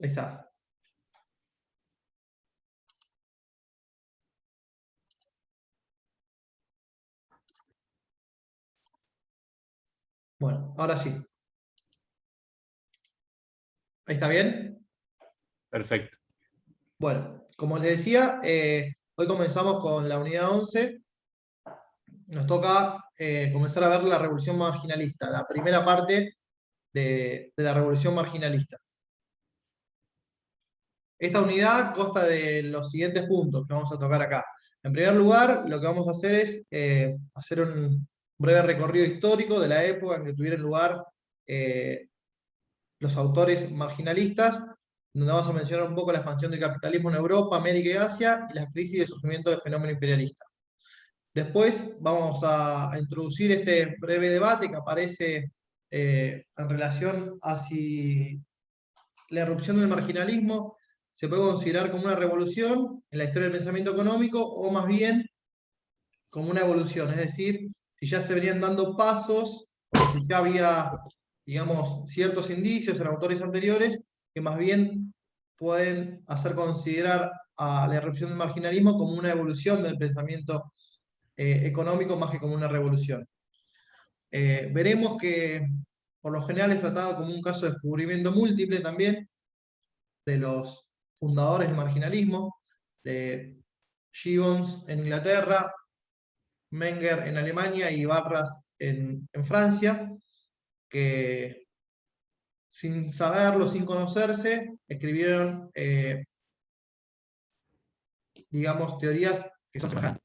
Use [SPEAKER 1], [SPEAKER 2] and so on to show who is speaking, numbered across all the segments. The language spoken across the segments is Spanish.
[SPEAKER 1] Ahí está. Bueno, ahora sí. ¿Ahí está bien?
[SPEAKER 2] Perfecto.
[SPEAKER 1] Bueno, como les decía, hoy comenzamos con la unidad 11. Nos toca comenzar a ver la revolución marginalista, la primera parte de la revolución marginalista. Esta unidad consta de los siguientes puntos que vamos a tocar acá. En primer lugar, lo que vamos a hacer es hacer un breve recorrido histórico de la época en que tuvieron lugar los autores marginalistas, donde vamos a mencionar un poco la expansión del capitalismo en Europa, América y Asia, y la crisis de surgimiento del fenómeno imperialista. Después vamos a introducir este breve debate que aparece en relación a si la erupción del marginalismo se puede considerar como una revolución en la historia del pensamiento económico o más bien como una evolución, es decir, si ya se venían dando pasos, o si ya había, digamos, ciertos indicios en autores anteriores que más bien pueden hacer considerar a la erupción del marginalismo como una evolución del pensamiento económico más que como una revolución. Veremos que por lo general es tratado como un caso de descubrimiento múltiple también de los fundadores del marginalismo, de Gibbons en Inglaterra, Menger en Alemania y Barras en Francia, que sin saberlo, sin conocerse, escribieron, digamos, teorías que son semejantes.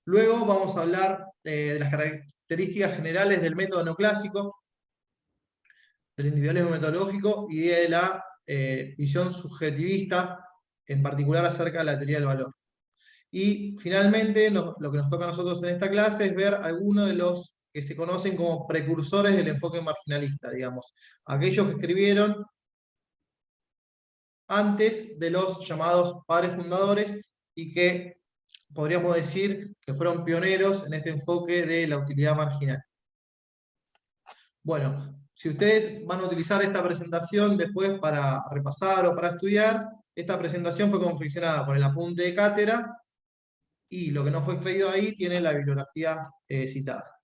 [SPEAKER 1] Luego vamos a hablar de las características generales del método neoclásico, del individualismo metodológico y de la visión subjetivista, en particular acerca de la teoría del valor. Y finalmente, lo que nos toca a nosotros en esta clase es ver algunos de los que se conocen como precursores del enfoque marginalista, digamos, aquellos que escribieron antes de los llamados padres fundadores y que podríamos decir que fueron pioneros en este enfoque de la utilidad marginal. Bueno, si ustedes van a utilizar esta presentación después para repasar o para estudiar, esta presentación fue confeccionada por el apunte de cátedra y lo que no fue extraído ahí tiene la bibliografía citada.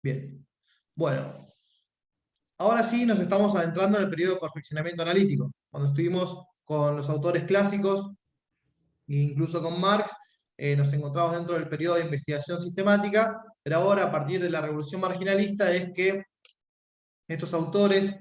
[SPEAKER 1] Bien, bueno, ahora sí nos estamos adentrando en el periodo de perfeccionamiento analítico, cuando estuvimos con los autores clásicos e incluso con Marx, nos encontramos dentro del periodo de investigación sistemática, pero ahora a partir de la revolución marginalista es que estos autores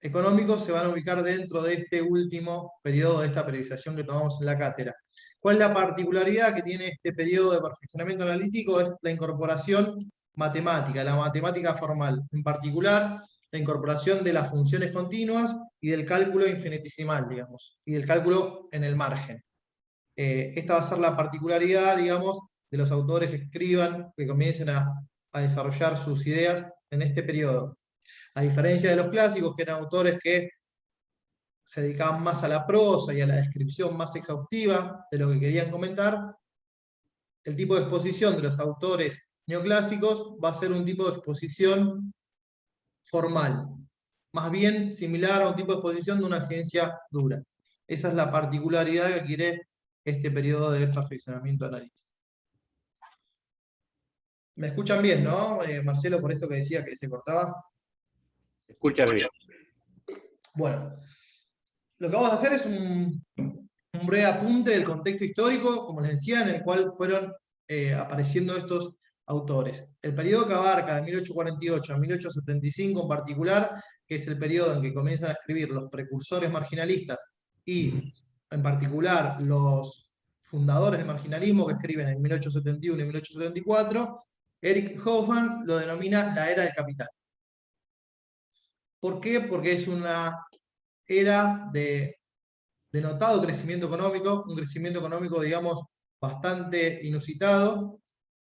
[SPEAKER 1] económicos se van a ubicar dentro de este último periodo de esta periodización que tomamos en la cátedra. ¿Cuál es la particularidad que tiene este periodo de perfeccionamiento analítico? Es la incorporación matemática, la matemática formal, en particular la incorporación de las funciones continuas y del cálculo infinitesimal, digamos, y del cálculo en el margen. Esta va a ser la particularidad, digamos, de los autores que escriban, que comiencen a desarrollar sus ideas en este periodo. A diferencia de los clásicos, que eran autores que se dedicaban más a la prosa y a la descripción más exhaustiva de lo que querían comentar, el tipo de exposición de los autores neoclásicos va a ser un tipo de exposición formal, más bien similar a un tipo de exposición de una ciencia dura. Esa es la particularidad que adquiere este periodo de perfeccionamiento analítico. ¿Me escuchan bien, no, Marcelo, por esto que decía que se cortaba?
[SPEAKER 2] Escucha bien.
[SPEAKER 1] Bueno, lo que vamos a hacer es un breve apunte del contexto histórico, como les decía, en el cual fueron apareciendo estos autores. El periodo que abarca de 1848 a 1875 en particular, que es el periodo en que comienzan a escribir los precursores marginalistas y en particular los fundadores del marginalismo que escriben en 1871 y 1874, Eric Hobsbawm lo denomina la era del capital. ¿Por qué? Porque es una era de notado crecimiento económico, un crecimiento económico, digamos, bastante inusitado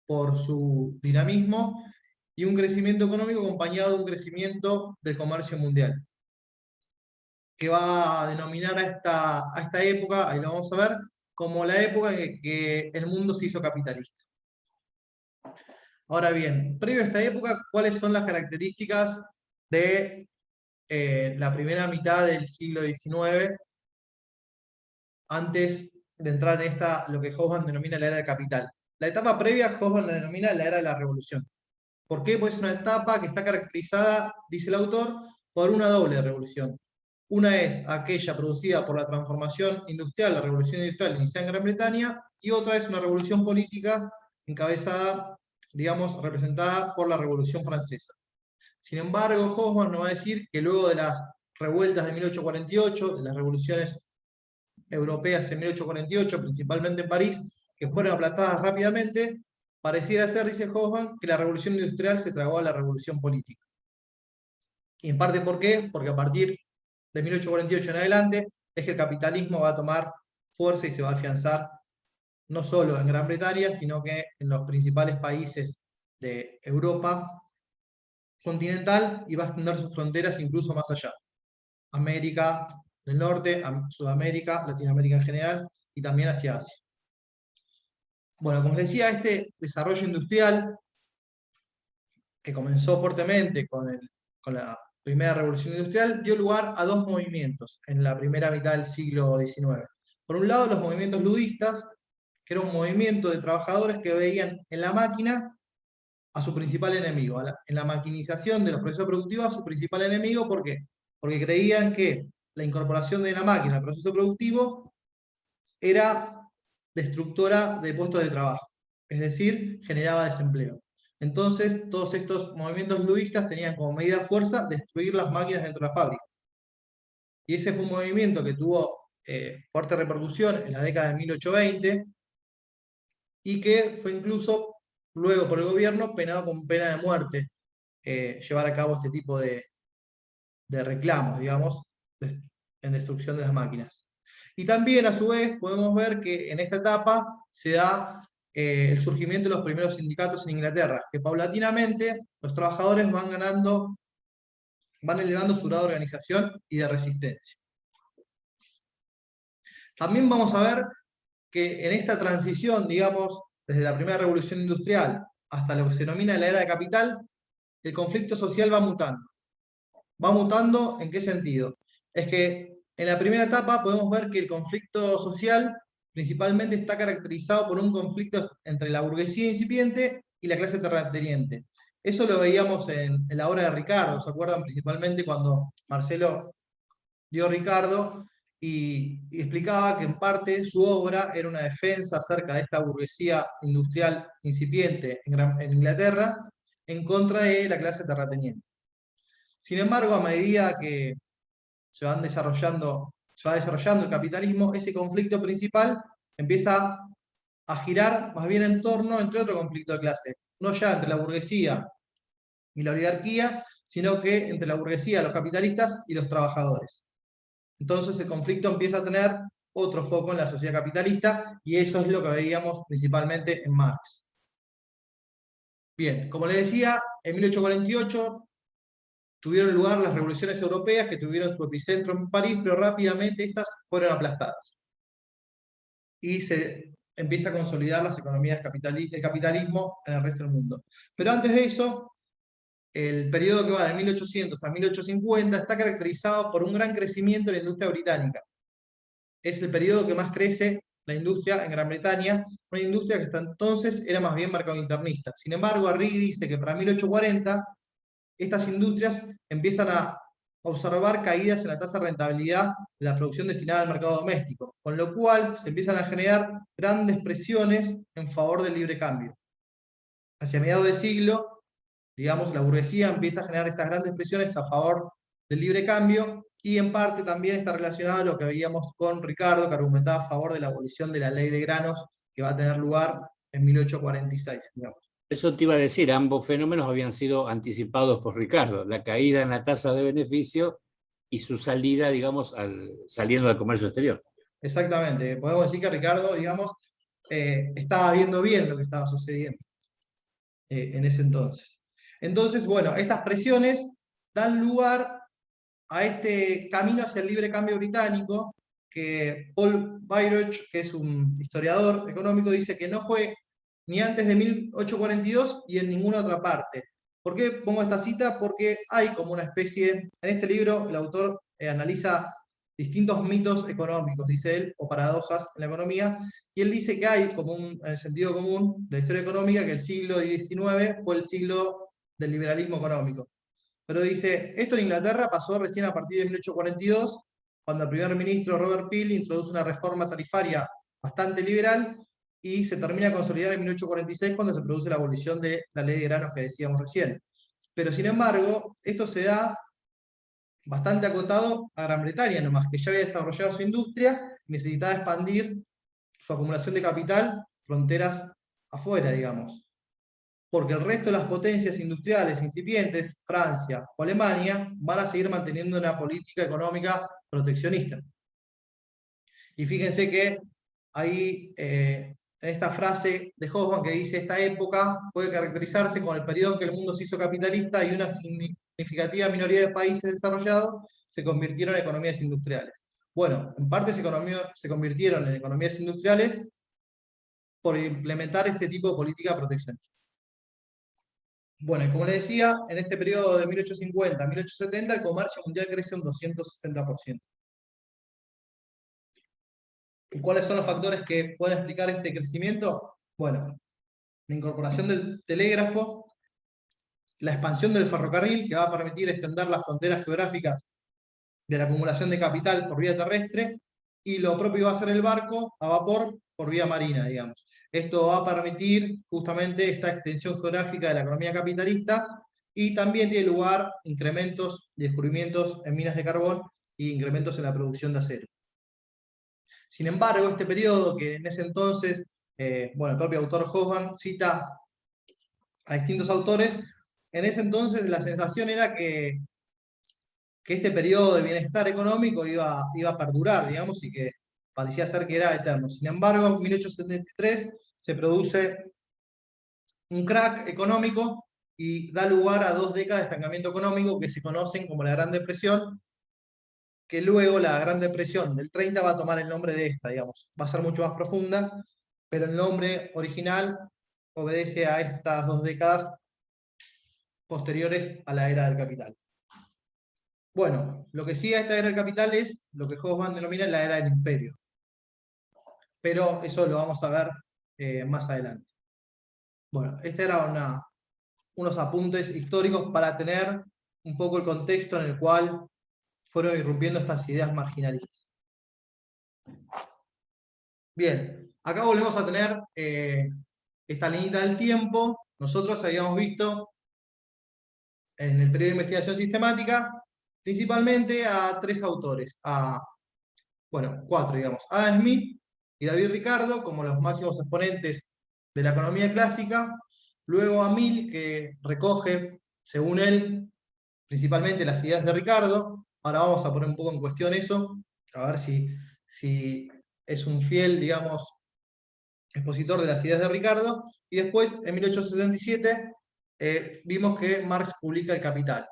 [SPEAKER 1] por su dinamismo, y un crecimiento económico acompañado de un crecimiento del comercio mundial, que va a denominar a esta época, ahí lo vamos a ver, como la época en que el mundo se hizo capitalista. Ahora bien, previo a esta época, ¿cuáles son las características de la primera mitad del siglo XIX, antes de entrar en lo que Hobsbawm denomina la era del capital. La etapa previa Hobsbawm la denomina la era de la revolución. ¿Por qué? Pues es una etapa que está caracterizada, dice el autor, por una doble revolución. Una es aquella producida por la transformación industrial, la revolución industrial iniciada en Gran Bretaña, y otra es una revolución política encabezada, digamos, representada por la Revolución Francesa. Sin embargo, Hobsbawm nos va a decir que luego de las revueltas de 1848, de las revoluciones europeas en 1848, principalmente en París, que fueron aplastadas rápidamente, pareciera ser, dice Hobsbawm, que la revolución industrial se tragó a la revolución política. Y en parte, ¿por qué? Porque a partir de 1848 en adelante es que el capitalismo va a tomar fuerza y se va a afianzar no solo en Gran Bretaña, sino que en los principales países de Europa continental, y va a extender sus fronteras incluso más allá. América del Norte, Sudamérica, Latinoamérica en general, y también hacia Asia. Bueno, como les decía, este desarrollo industrial, que comenzó fuertemente con la primera revolución industrial, dio lugar a dos movimientos en la primera mitad del siglo XIX. Por un lado, los movimientos ludistas, que era un movimiento de trabajadores que veían en la máquina a su principal enemigo, en la maquinización de los procesos productivos a su principal enemigo. ¿Por qué? Porque creían que la incorporación de la máquina al proceso productivo era destructora de puestos de trabajo, es decir, generaba desempleo. Entonces, todos estos movimientos ludistas tenían como medida fuerza destruir las máquinas dentro de la fábrica. Y ese fue un movimiento que tuvo fuerte repercusión en la década de 1820 y que fue incluso luego por el gobierno penado con pena de muerte llevar a cabo este tipo de reclamos, digamos, en destrucción de las máquinas. Y también, a su vez, podemos ver que en esta etapa se da el surgimiento de los primeros sindicatos en Inglaterra, que paulatinamente los trabajadores van elevando su grado de organización y de resistencia. También vamos a ver que en esta transición, digamos, desde la primera revolución industrial hasta lo que se denomina la era de capital, el conflicto social va mutando. ¿Va mutando en qué sentido? Es que en la primera etapa podemos ver que el conflicto social principalmente está caracterizado por un conflicto entre la burguesía incipiente y la clase terrateniente. Eso lo veíamos en la obra de Ricardo, ¿se acuerdan? Principalmente cuando Marcelo dio Ricardo y explicaba que en parte su obra era una defensa acerca de esta burguesía industrial incipiente en Inglaterra en contra de la clase terrateniente. Sin embargo, a medida que se va desarrollando el capitalismo, ese conflicto principal empieza a girar más bien en torno entre otro conflicto de clase, no ya entre la burguesía y la oligarquía, sino que entre la burguesía, los capitalistas y los trabajadores. Entonces el conflicto empieza a tener otro foco en la sociedad capitalista, y eso es lo que veíamos principalmente en Marx. Bien, como les decía, en 1848 tuvieron lugar las revoluciones europeas, que tuvieron su epicentro en París, pero rápidamente estas fueron aplastadas. Y se empieza a consolidar las economías el capitalismo en el resto del mundo. Pero antes de eso, el periodo que va de 1800 a 1850 está caracterizado por un gran crecimiento de la industria británica. Es el periodo que más crece la industria en Gran Bretaña, una industria que hasta entonces era más bien mercado internista. Sin embargo, Arrighi dice que para 1840 estas industrias empiezan a observar caídas en la tasa de rentabilidad de la producción destinada al mercado doméstico, con lo cual se empiezan a generar grandes presiones en favor del libre cambio. Hacia mediados de siglo, digamos, la burguesía empieza a generar estas grandes presiones a favor del libre cambio, y en parte también está relacionado a lo que veíamos con Ricardo, que argumentaba a favor de la abolición de la ley de granos, que va a tener lugar en 1846, digamos.
[SPEAKER 2] Eso te iba a decir, ambos fenómenos habían sido anticipados por Ricardo, la caída en la tasa de beneficio y su salida, digamos, saliendo al comercio exterior.
[SPEAKER 1] Exactamente, podemos decir que Ricardo, digamos, estaba viendo bien lo que estaba sucediendo en ese entonces. Entonces, bueno, estas presiones dan lugar a este camino hacia el libre cambio británico, que Paul Bayreuth, que es un historiador económico, dice que no fue ni antes de 1842 y en ninguna otra parte. ¿Por qué pongo esta cita? Porque hay como una especie, en este libro el autor analiza distintos mitos económicos, dice él, o paradojas en la economía, y él dice que hay como en el sentido común de la historia económica que el siglo XIX fue el siglo del liberalismo económico. Pero dice, esto en Inglaterra pasó recién a partir de 1842, cuando el primer ministro Robert Peel introduce una reforma tarifaria bastante liberal y se termina a consolidar en 1846 cuando se produce la abolición de la ley de granos que decíamos recién. Pero sin embargo, esto se da bastante acotado a Gran Bretaña nomás, que ya había desarrollado su industria y necesitaba expandir su acumulación de capital fronteras afuera, digamos. Porque el resto de las potencias industriales incipientes, Francia o Alemania, van a seguir manteniendo una política económica proteccionista. Y fíjense que ahí, en esta frase de Hoffman que dice, esta época puede caracterizarse con el periodo en que el mundo se hizo capitalista y una significativa minoría de países desarrollados se convirtieron en economías industriales. Bueno, en parte se convirtieron en economías industriales por implementar este tipo de política proteccionista. Bueno, y como les decía, en este periodo de 1850 a 1870 el comercio mundial crece un 260%. ¿Y cuáles son los factores que pueden explicar este crecimiento? Bueno, la incorporación del telégrafo, la expansión del ferrocarril, que va a permitir extender las fronteras geográficas de la acumulación de capital por vía terrestre, y lo propio va a ser el barco a vapor por vía marina, digamos. Esto va a permitir justamente esta extensión geográfica de la economía capitalista, y también tiene lugar incrementos y descubrimientos en minas de carbón y incrementos en la producción de acero. Sin embargo, este periodo que en ese entonces, bueno, el propio autor Hoffman cita a distintos autores, en ese entonces la sensación era que este periodo de bienestar económico iba a perdurar, digamos, y que parecía ser que era eterno. Sin embargo, en 1873 se produce un crack económico y da lugar a 2 décadas de estancamiento económico que se conocen como la Gran Depresión, que luego la Gran Depresión del 30 va a tomar el nombre de esta, digamos. Va a ser mucho más profunda, pero el nombre original obedece a estas 2 décadas posteriores a la era del capital. Bueno, lo que sigue a esta era del capital es lo que Hoffman denomina la era del imperio. Pero eso lo vamos a ver más adelante. Bueno, estos eran unos apuntes históricos para tener un poco el contexto en el cual fueron irrumpiendo estas ideas marginalistas. Bien, acá volvemos a tener esta lineita del tiempo. Nosotros habíamos visto en el periodo de investigación sistemática principalmente a 3 autores, bueno, 4 digamos, Adam Smith y David Ricardo como los máximos exponentes de la economía clásica, luego a Mill, que recoge, según él, principalmente las ideas de Ricardo. Ahora vamos a poner un poco en cuestión eso, a ver si es un fiel, digamos, expositor de las ideas de Ricardo, y después, en 1867, vimos que Marx publica El Capital.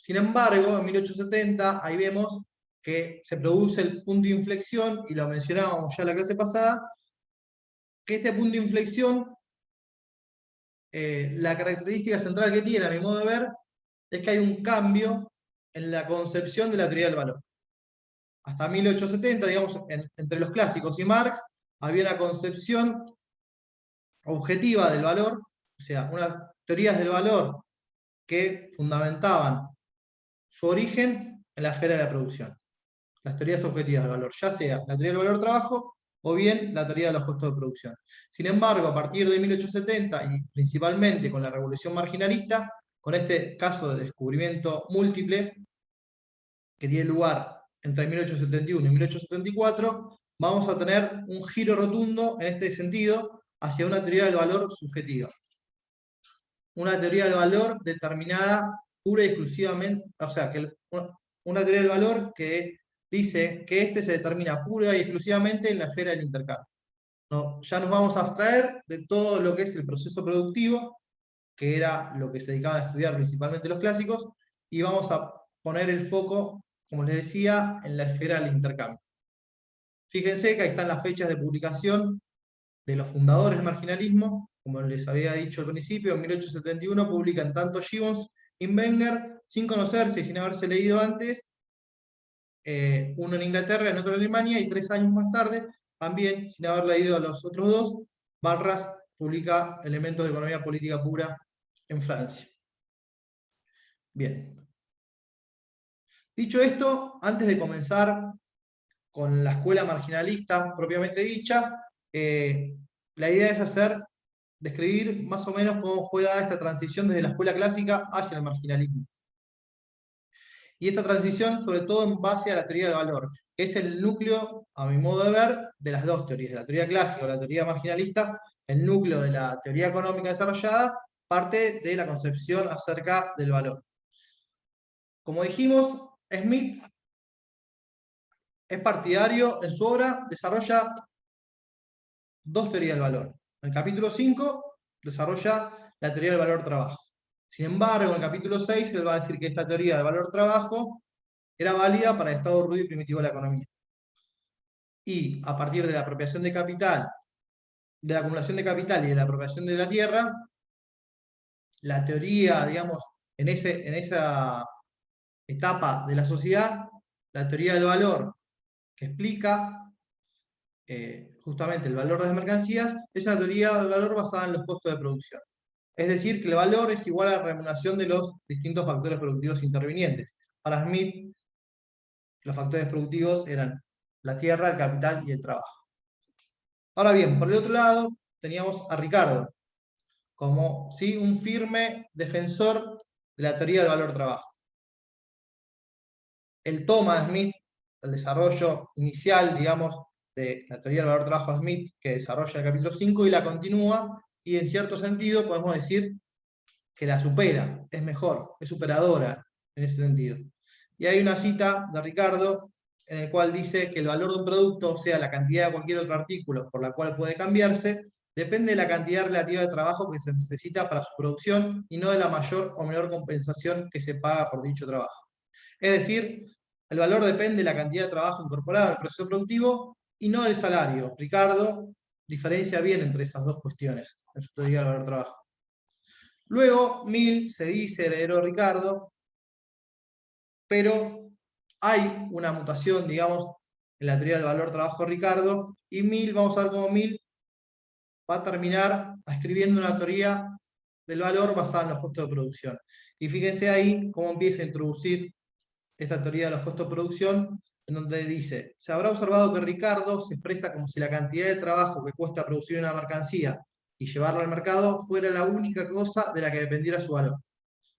[SPEAKER 1] Sin embargo, en 1870, ahí vemos que se produce el punto de inflexión, y lo mencionábamos ya en la clase pasada, que este punto de inflexión, la característica central que tiene, a mi modo de ver, es que hay un cambio en la concepción de la teoría del valor. Hasta 1870, digamos, entre los clásicos y Marx, había una concepción objetiva del valor, o sea, unas teorías del valor que fundamentaban su origen en la esfera de la producción. Las teorías objetivas del valor, ya sea la teoría del valor trabajo o bien la teoría de los costos de producción. Sin embargo, a partir de 1870 y principalmente con la revolución marginalista, con este caso de descubrimiento múltiple que tiene lugar entre 1871 y 1874, vamos a tener un giro rotundo en este sentido hacia una teoría del valor subjetiva. Una teoría del valor determinada pura y exclusivamente, o sea, que una teoría del valor que dice que este se determina pura y exclusivamente en la esfera del intercambio. No, ya nos vamos a abstraer de todo lo que es el proceso productivo, que era lo que se dedicaban a estudiar principalmente los clásicos, y vamos a poner el foco, como les decía, en la esfera del intercambio. Fíjense que ahí están las fechas de publicación de los fundadores del marginalismo, como les había dicho al principio, en 1871 publican tanto Gibbons y Wenger, sin conocerse y sin haberse leído antes, uno en Inglaterra y otro en Alemania, y 3 años más tarde, también sin haber leído a los otros dos, Barras publica Elementos de Economía Política Pura en Francia. Bien. Dicho esto, antes de comenzar con la escuela marginalista propiamente dicha, la idea es describir más o menos cómo fue dada esta transición desde la escuela clásica hacia el marginalismo. Y esta transición, sobre todo en base a la teoría del valor, que es el núcleo, a mi modo de ver, de las dos teorías, de la teoría clásica o la teoría marginalista. El núcleo de la teoría económica desarrollada parte de la concepción acerca del valor. Como dijimos, Smith es partidario, en su obra desarrolla dos teorías del valor. En el capítulo 5 desarrolla la teoría del valor-trabajo. Sin embargo, en el capítulo 6 él va a decir que esta teoría del valor-trabajo era válida para el estado rudo y primitivo de la economía. Y a partir de la apropiación de capital, de la acumulación de capital y de la apropiación de la tierra, la teoría, digamos, en esa etapa de la sociedad, la teoría del valor que explica justamente el valor de las mercancías, es una teoría del valor basada en los costos de producción. Es decir, que el valor es igual a la remuneración de los distintos factores productivos intervinientes. Para Smith, los factores productivos eran la tierra, el capital y el trabajo. Ahora bien, por el otro lado, teníamos a Ricardo, como ¿sí? un firme defensor de la teoría del valor-trabajo. Él toma a Smith, el desarrollo inicial, digamos, de la teoría del valor-trabajo de Smith, que desarrolla el capítulo 5, y la continúa, y en cierto sentido podemos decir que la supera, es mejor, es superadora en ese sentido. Y hay una cita de Ricardo en el cual dice que el valor de un producto, o sea, la cantidad de cualquier otro artículo por la cual puede cambiarse, depende de la cantidad relativa de trabajo que se necesita para su producción y no de la mayor o menor compensación que se paga por dicho trabajo. Es decir, el valor depende de la cantidad de trabajo incorporado al proceso productivo y no del salario. Ricardo diferencia bien entre esas dos cuestiones en su teoría del valor-trabajo. Luego, Mill se dice heredero de Ricardo, pero hay una mutación, digamos, en la teoría del valor-trabajo de Ricardo, y Mill, vamos a ver cómo Mill va a terminar escribiendo una teoría del valor basada en los costos de producción. Y fíjense ahí cómo empieza a introducir esta teoría de los costos de producción, en donde dice: se habrá observado que Ricardo se expresa como si la cantidad de trabajo que cuesta producir una mercancía y llevarla al mercado fuera la única cosa de la que dependiera su valor.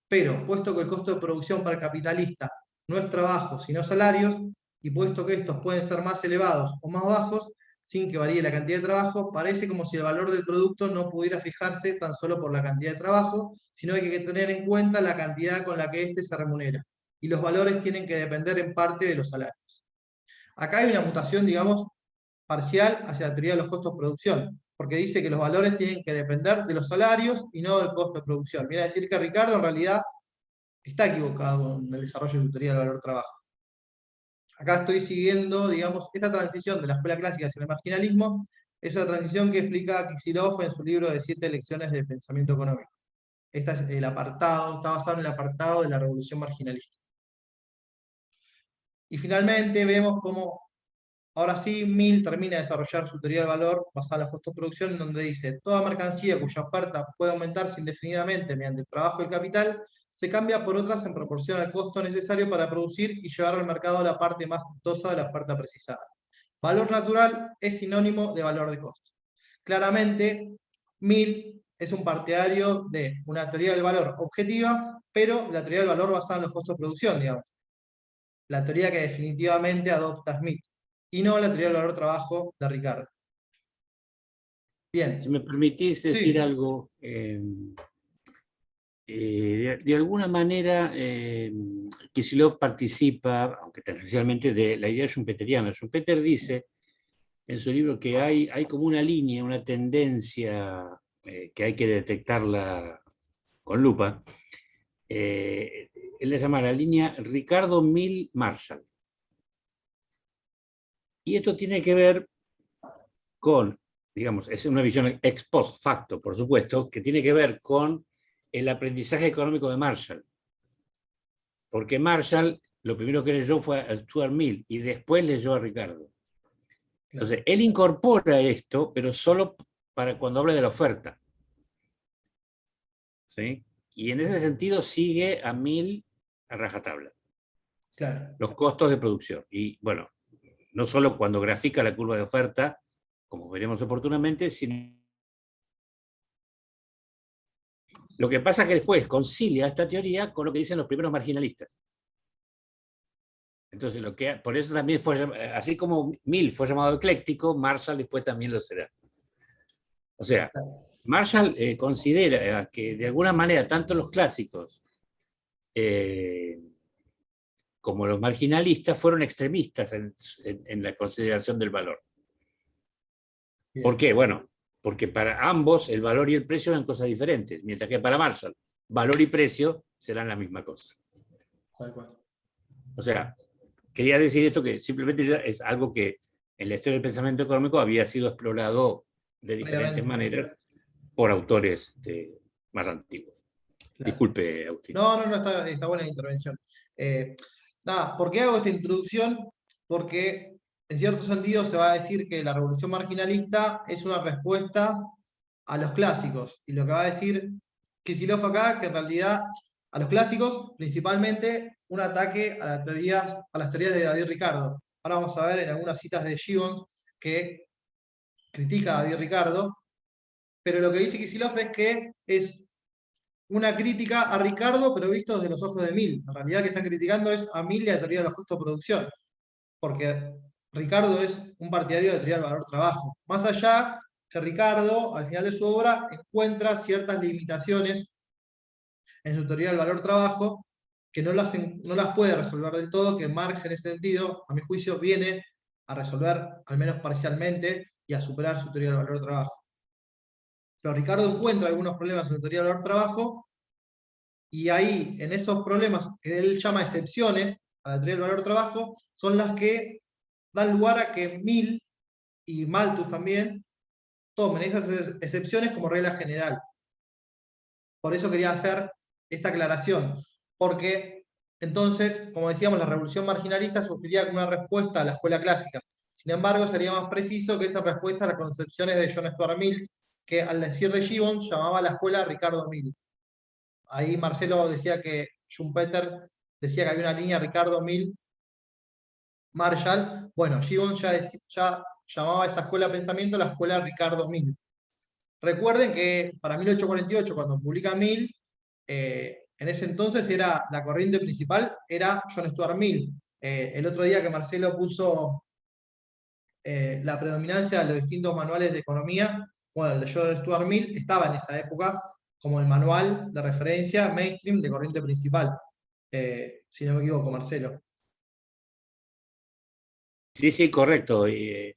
[SPEAKER 1] Pero, puesto que el costo de producción para el capitalista no es trabajo, sino salarios, y puesto que estos pueden ser más elevados o más bajos, sin que varíe la cantidad de trabajo, parece como si el valor del producto no pudiera fijarse tan solo por la cantidad de trabajo, sino que hay que tener en cuenta la cantidad con la que éste se remunera. Y los valores tienen que depender en parte de los salarios. Acá hay una mutación, digamos, parcial hacia la teoría de los costos de producción, porque dice que los valores tienen que depender de los salarios y no del costo de producción. Viene a decir que Ricardo en realidad está equivocado en el desarrollo de su teoría del valor-trabajo. Acá estoy siguiendo, digamos, esta transición de la escuela clásica hacia el marginalismo, es una transición que explica Kicillof en su libro de 7 lecciones del pensamiento económico. Este es el apartado, está basado en el apartado de la revolución marginalista. Y finalmente vemos cómo, ahora sí, Mill termina de desarrollar su teoría del valor basada en los costos de producción, en donde dice: toda mercancía cuya oferta puede aumentarse indefinidamente mediante el trabajo del capital, se cambia por otras en proporción al costo necesario para producir y llevar al mercado la parte más costosa de la oferta precisada. Valor natural es sinónimo de valor de costo. Claramente, Mill es un partidario de una teoría del valor objetiva, pero la teoría del valor basada en los costos de producción, digamos. La teoría que definitivamente adopta Smith, y no la teoría del valor-trabajo de Ricardo. Bien.
[SPEAKER 2] Si me permitís decir
[SPEAKER 1] Sí.
[SPEAKER 2] algo, de alguna manera Kicillof participa, aunque tangencialmente, de la idea schumpeteriana. Schumpeter dice en su libro que hay como una línea, una tendencia que hay que detectarla con lupa. Él le llama la línea Ricardo Mill Marshall. Y esto tiene que ver con digamos, es una visión ex post facto, por supuesto, que tiene que ver con el aprendizaje económico de Marshall. Porque Marshall lo primero que leyó fue a Stuart Mill y después leyó a Ricardo. Entonces, él incorpora esto, pero solo para cuando habla de la oferta. ¿Sí? Y en ese sentido sigue a Mill a rajatabla.
[SPEAKER 1] Claro.
[SPEAKER 2] Los costos de producción. Y bueno, no solo cuando grafica la curva de oferta, como veremos oportunamente, sino lo que pasa es que después concilia esta teoría con lo que dicen los primeros marginalistas. Entonces, por eso también fue, así como Mill fue llamado ecléctico, Marshall después también lo será. O sea, Marshall considera que de alguna manera tanto los clásicos como los marginalistas fueron extremistas en la consideración del valor.
[SPEAKER 1] Bien.
[SPEAKER 2] ¿Por qué? Bueno, porque para ambos el valor y el precio eran cosas diferentes, mientras que para Marshall valor y precio serán la misma cosa.
[SPEAKER 1] Tal cual.
[SPEAKER 2] O sea, quería decir esto que simplemente es algo que en la historia del pensamiento económico había sido explorado de diferentes maneras por autores más antiguos. Claro. Disculpe, Agustín.
[SPEAKER 1] No, está buena la intervención. Nada, ¿por qué hago esta introducción? Porque en cierto sentido se va a decir que la revolución marginalista es una respuesta a los clásicos. Y lo que va a decir Kicillof acá, que en realidad a los clásicos, principalmente un ataque a las teorías de David Ricardo. Ahora vamos a ver en algunas citas de Gibbons que critica a David Ricardo, pero lo que dice Kicillof es que es una crítica a Ricardo, pero visto desde los ojos de Mill. En realidad, que están criticando es a Mill y a la teoría de los costos de producción, porque Ricardo es un partidario de teoría del valor-trabajo. Más allá que Ricardo, al final de su obra, encuentra ciertas limitaciones en su teoría del valor-trabajo que no las puede resolver del todo, que Marx en ese sentido, a mi juicio, viene a resolver, al menos parcialmente, y a superar su teoría del valor-trabajo. Pero Ricardo encuentra algunos problemas en su teoría del valor-trabajo, y ahí, en esos problemas que él llama excepciones a la teoría del valor-trabajo, son las que dan lugar a que Mill y Malthus también tomen esas excepciones como regla general. Por eso quería hacer esta aclaración, porque entonces, como decíamos, la revolución marginalista surgiría como una respuesta a la escuela clásica. Sin embargo, sería más preciso que esa respuesta a las concepciones de John Stuart Mill, que al decir de Gibbons llamaba a la escuela Ricardo Mill. Ahí Marcelo decía que Schumpeter decía que había una línea Ricardo Mill Marshall. Bueno, Gibbons ya llamaba a esa escuela de pensamiento la escuela Ricardo Mill. Recuerden que para 1848, cuando publica Mill, en ese entonces la corriente principal era John Stuart Mill. El otro día que Marcelo puso la predominancia de los distintos manuales de economía, bueno, el de John Stuart Mill estaba en esa época como el manual de referencia mainstream de corriente principal, si no me equivoco, Marcelo.
[SPEAKER 2] Sí, correcto. Y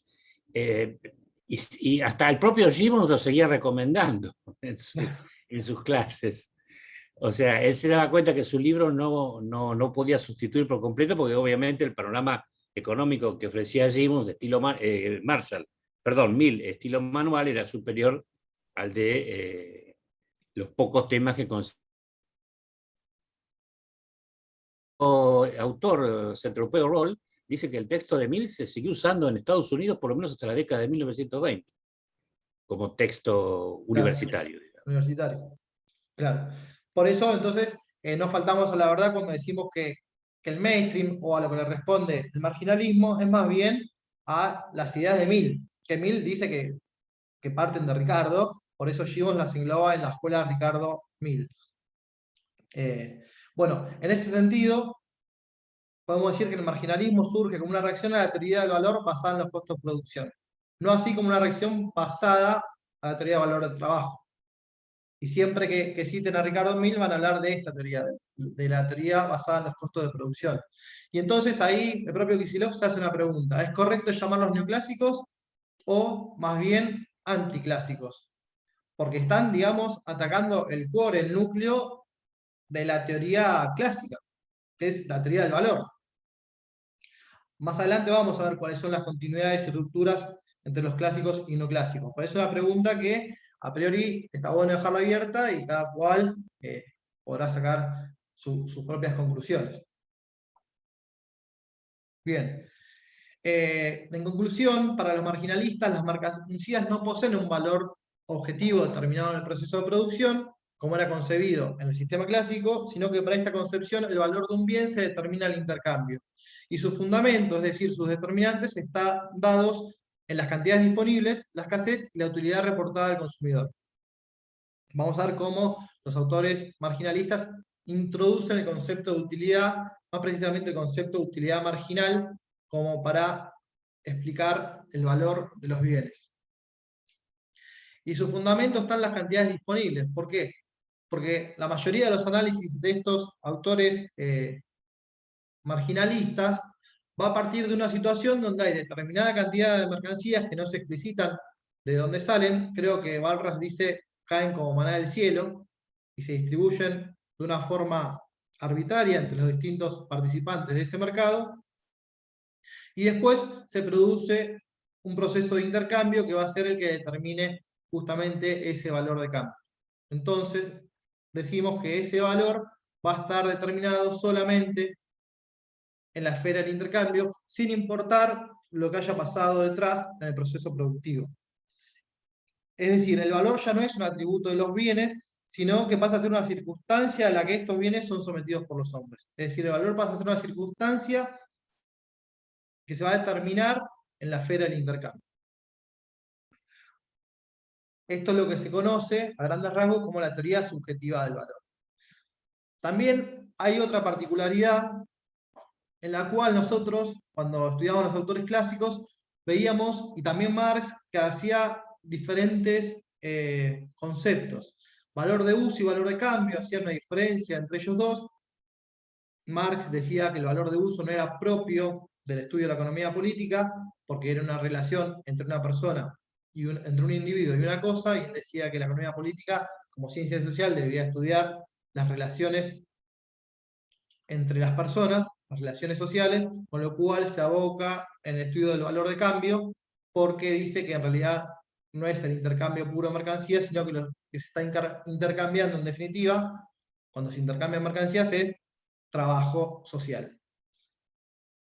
[SPEAKER 2] hasta el propio Gibbons lo seguía recomendando en sus clases. O sea, él se daba cuenta que su libro no podía sustituir por completo, porque obviamente el panorama económico que ofrecía Gibbons, estilo Mill, estilo manual, era superior al de los pocos temas que consideró. El autor centroeuropeo Roll dice que el texto de Mill se siguió usando en Estados Unidos por lo menos hasta la década de 1920 como texto universitario.
[SPEAKER 1] Claro, universitario. Claro. Por eso, entonces, no faltamos a la verdad cuando decimos que el mainstream, o a lo que le responde el marginalismo, es más bien a las ideas de Mill, que Mill dice que parten de Ricardo, por eso Gibbons las engloba en la escuela Ricardo Mill. Bueno, en ese sentido, podemos decir que el marginalismo surge como una reacción a la teoría del valor basada en los costos de producción, no así como una reacción basada a la teoría del valor del trabajo. Y siempre que citen a Ricardo Mill van a hablar de esta teoría, de la teoría basada en los costos de producción. Y entonces ahí el propio Kicillof se hace una pregunta: ¿es correcto llamarlos neoclásicos o más bien anticlásicos? Porque están, digamos, atacando el core, el núcleo de la teoría clásica, que es la teoría del valor. Más adelante vamos a ver cuáles son las continuidades y rupturas entre los clásicos y no clásicos. Por eso es una pregunta que a priori está bueno dejarla abierta y cada cual podrá sacar sus propias conclusiones. Bien. En conclusión, para los marginalistas, las mercancías no poseen un valor objetivo determinado en el proceso de producción, como era concebido en el sistema clásico, sino que para esta concepción el valor de un bien se determina al intercambio. Y su fundamento, es decir, sus determinantes, están dados en las cantidades disponibles, la escasez y la utilidad reportada al consumidor. Vamos a ver cómo los autores marginalistas introducen el concepto de utilidad, más precisamente el concepto de utilidad marginal, como para explicar el valor de los bienes. Y su fundamento está en las cantidades disponibles. ¿Por qué? Porque la mayoría de los análisis de estos autores marginalistas va a partir de una situación donde hay determinada cantidad de mercancías que no se explicitan de dónde salen. Creo que Walras dice caen como maná del cielo y se distribuyen de una forma arbitraria entre los distintos participantes de ese mercado. Y después se produce un proceso de intercambio que va a ser el que determine justamente ese valor de cambio. Entonces, decimos que ese valor va a estar determinado solamente en la esfera del intercambio, sin importar lo que haya pasado detrás en el proceso productivo. Es decir, el valor ya no es un atributo de los bienes, sino que pasa a ser una circunstancia a la que estos bienes son sometidos por los hombres. Es decir, el valor pasa a ser una circunstancia que se va a determinar en la esfera del intercambio. Esto es lo que se conoce, a grandes rasgos, como la teoría subjetiva del valor. También hay otra particularidad en la cual nosotros, cuando estudiamos los autores clásicos, veíamos, y también Marx, que hacía diferentes conceptos. Valor de uso y valor de cambio, hacía una diferencia entre ellos dos. Marx decía que el valor de uso no era propio del estudio de la economía política, porque era una relación entre una persona y entre un individuo y una cosa, y él decía que la economía política, como ciencia social, debería estudiar las relaciones entre las personas, las relaciones sociales, con lo cual se aboca en el estudio del valor de cambio, porque dice que en realidad no es el intercambio puro de mercancías, sino que lo que se está intercambiando en definitiva, cuando se intercambian mercancías, es trabajo social.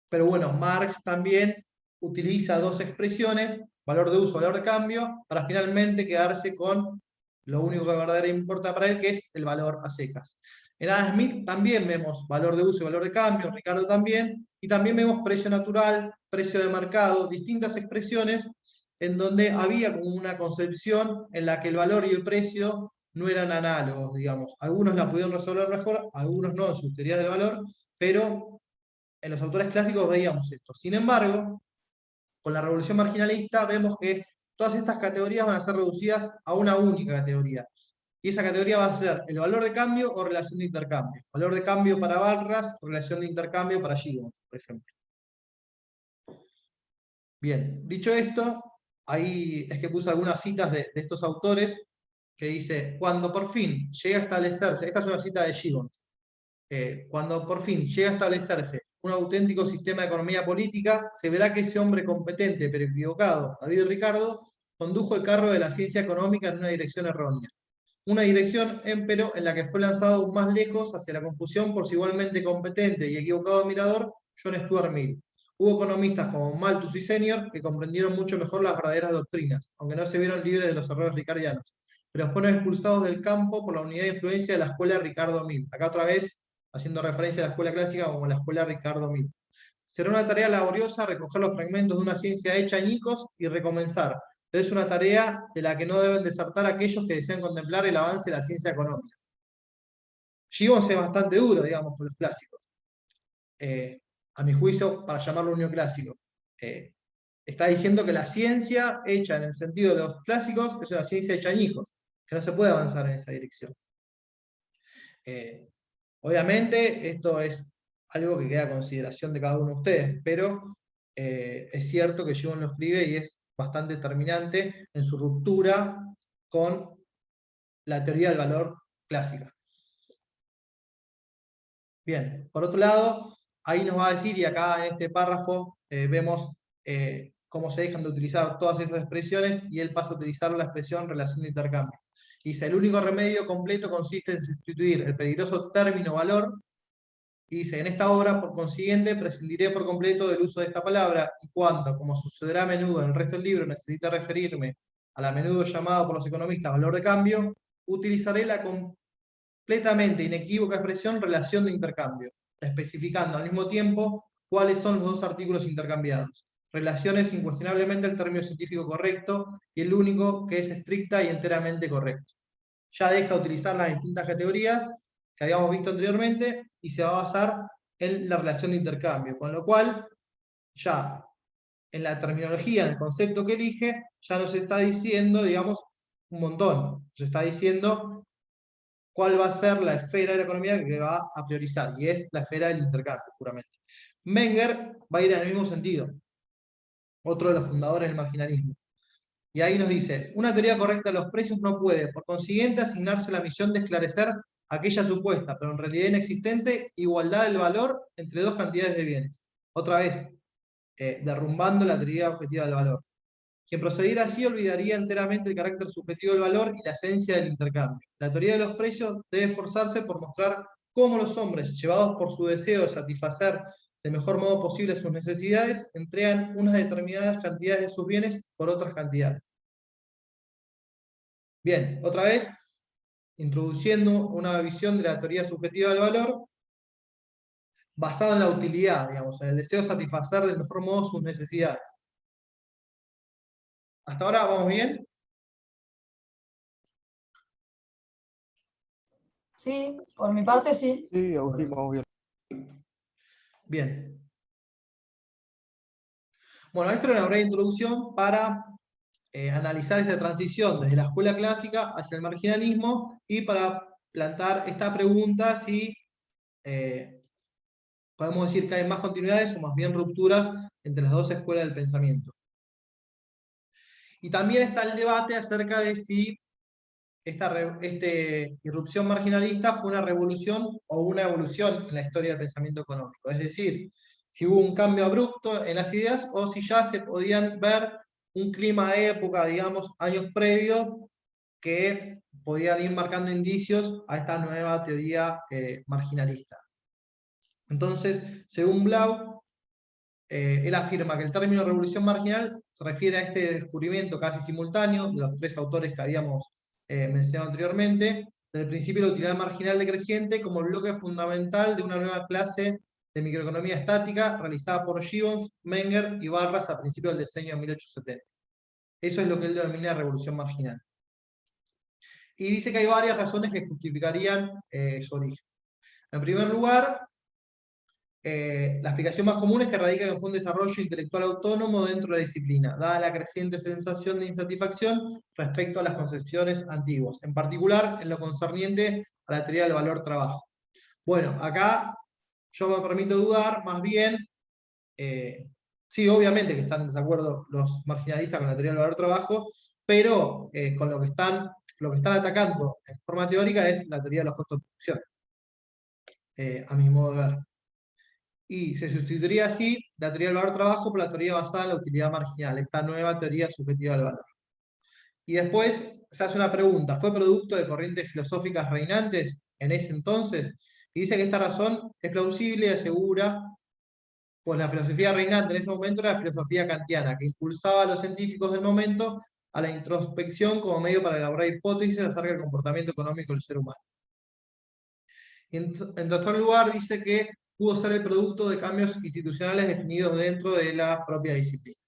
[SPEAKER 1] Pero bueno, Marx también utiliza dos expresiones, valor de uso, valor de cambio, para finalmente quedarse con lo único que verdaderamente importa para él, que es el valor a secas. En Adam Smith también vemos valor de uso y valor de cambio, Ricardo también, y también vemos precio natural, precio de mercado, distintas expresiones en donde había como una concepción en la que el valor y el precio no eran análogos, digamos. Algunos la pudieron resolver mejor, algunos no en sus teorías del valor, pero en los autores clásicos veíamos esto. Sin embargo, con la revolución marginalista vemos que todas estas categorías van a ser reducidas a una única categoría. Y esa categoría va a ser el valor de cambio o relación de intercambio. Valor de cambio para Walras, relación de intercambio para Gibbons, por ejemplo. Bien, dicho esto, ahí es que puse algunas citas de estos autores que dice, cuando por fin llega a establecerse, esta es una cita de Gibbons, cuando por fin llega a establecerse un auténtico sistema de economía política, se verá que ese hombre competente pero equivocado, David Ricardo, condujo el carro de la ciencia económica en una dirección errónea. Una dirección, empero, en la que fue lanzado aún más lejos hacia la confusión por su igualmente competente y equivocado admirador, John Stuart Mill. Hubo economistas como Malthus y Senior que comprendieron mucho mejor las verdaderas doctrinas, aunque no se vieron libres de los errores ricardianos, pero fueron expulsados del campo por la unidad de influencia de la escuela Ricardo Mill. Acá otra vez, haciendo referencia a la escuela clásica como la escuela Ricardo Mill. Será una tarea laboriosa recoger los fragmentos de una ciencia hecha añicos y recomenzar, pero es una tarea de la que no deben desertar aquellos que desean contemplar el avance de la ciencia económica. Gibbons es bastante duro, digamos, con los clásicos. A mi juicio, para llamarlo un neoclásico. Está diciendo que la ciencia hecha en el sentido de los clásicos es una ciencia hecha añicos, que no se puede avanzar en esa dirección. Obviamente, esto es algo que queda a consideración de cada uno de ustedes, pero es cierto que Gibbons lo escribe y es bastante determinante en su ruptura con la teoría del valor clásica. Bien, por otro lado, ahí nos va a decir, y acá en este párrafo vemos cómo se dejan de utilizar todas esas expresiones y él pasa a utilizar la expresión relación de intercambio. Dice, el único remedio completo consiste en sustituir el peligroso término valor, y dice, en esta obra, por consiguiente, prescindiré por completo del uso de esta palabra, y cuando, como sucederá a menudo en el resto del libro, necesite referirme al a menudo llamado por los economistas valor de cambio, utilizaré la completamente inequívoca expresión relación de intercambio, especificando al mismo tiempo cuáles son los dos artículos intercambiados. Relación es incuestionablemente el término científico correcto y el único que es estricta y enteramente correcto. Ya deja de utilizar las distintas categorías que habíamos visto anteriormente y se va a basar en la relación de intercambio, con lo cual ya en la terminología, en el concepto que elige, ya nos está diciendo, digamos, un montón. Nos está diciendo cuál va a ser la esfera de la economía que va a priorizar, y es la esfera del intercambio, puramente. Menger va a ir en el mismo sentido, otro de los fundadores del marginalismo. Y ahí nos dice, una teoría correcta de los precios no puede, por consiguiente, asignarse la misión de esclarecer aquella supuesta, pero en realidad inexistente, igualdad del valor entre dos cantidades de bienes. Otra vez, derrumbando la teoría objetiva del valor. Quien procediera así olvidaría enteramente el carácter subjetivo del valor y la esencia del intercambio. La teoría de los precios debe esforzarse por mostrar cómo los hombres, llevados por su deseo de satisfacer del mejor modo posible sus necesidades, entregan unas determinadas cantidades de sus bienes por otras cantidades. Bien, otra vez, introduciendo una visión de la teoría subjetiva del valor, basada en la utilidad, digamos, en el deseo de satisfacer del mejor modo sus necesidades. ¿Hasta ahora vamos bien?
[SPEAKER 3] Sí, por mi parte sí.
[SPEAKER 4] Sí, Agustín, vamos bien.
[SPEAKER 1] Bien. Bueno, esto era una breve introducción para analizar esa transición desde la escuela clásica hacia el marginalismo y para plantar esta pregunta si podemos decir que hay más continuidades o más bien rupturas entre las dos escuelas del pensamiento. Y también está el debate acerca de si esta irrupción marginalista fue una revolución o una evolución en la historia del pensamiento económico. Es decir, si hubo un cambio abrupto en las ideas o si ya se podían ver un clima de época, digamos, años previos, que podían ir marcando indicios a esta nueva teoría marginalista. Entonces, según Blau, él afirma que el término revolución marginal se refiere a este descubrimiento casi simultáneo de los tres autores que habíamos mencionado anteriormente, del principio de la utilidad marginal decreciente como el bloque fundamental de una nueva clase de microeconomía estática realizada por Gibbons, Menger y Barras a principios del decenio de 1870. Eso es lo que él denomina revolución marginal. Y dice que hay varias razones que justificarían su origen. En primer lugar, la explicación más común es que radica en un desarrollo intelectual autónomo dentro de la disciplina, dada la creciente sensación de insatisfacción respecto a las concepciones antiguas, en particular en lo concerniente a la teoría del valor-trabajo. Bueno, acá yo me permito dudar, más bien, sí, obviamente que están en desacuerdo los marginalistas con la teoría del valor-trabajo, pero con lo que están atacando en forma teórica es la teoría de los costos de producción, a mi modo de ver. Y se sustituiría así la teoría del valor-trabajo por la teoría basada en la utilidad marginal, esta nueva teoría subjetiva del valor. Y después se hace una pregunta, ¿fue producto de corrientes filosóficas reinantes en ese entonces? Y dice que esta razón es plausible y asegura, pues la filosofía reinante en ese momento era la filosofía kantiana, que impulsaba a los científicos del momento a la introspección como medio para elaborar hipótesis acerca del comportamiento económico del ser humano. Y en tercer lugar, dice que pudo ser el producto de cambios institucionales definidos dentro de la propia disciplina.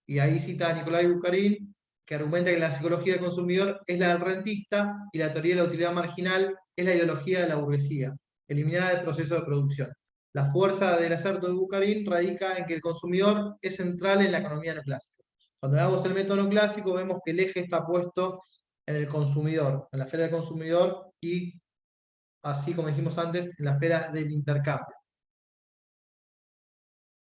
[SPEAKER 1] Y ahí cita a Nicolai Bukharin, que argumenta que la psicología del consumidor es la del rentista y la teoría de la utilidad marginal es la ideología de la burguesía, eliminada del proceso de producción. La fuerza del acerto de Bukharin radica en que el consumidor es central en la economía neoclásica. Cuando veamos el método neoclásico, vemos que el eje está puesto en el consumidor, en la esfera del consumidor y, así como dijimos antes, en la esfera del intercambio.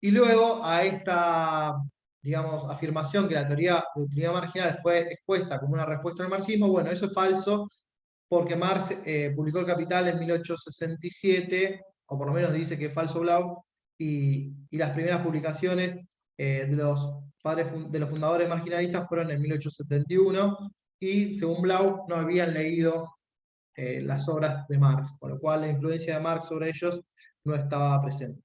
[SPEAKER 1] Y luego a esta, digamos, afirmación que la teoría de utilidad marginal fue expuesta como una respuesta al marxismo, bueno, eso es falso, porque Marx publicó El Capital en 1867, o por lo menos dice que es falso Blau, y las primeras publicaciones de los fundadores marginalistas fueron en 1871, y según Blau no habían leído las obras de Marx, con lo cual la influencia de Marx sobre ellos no estaba presente.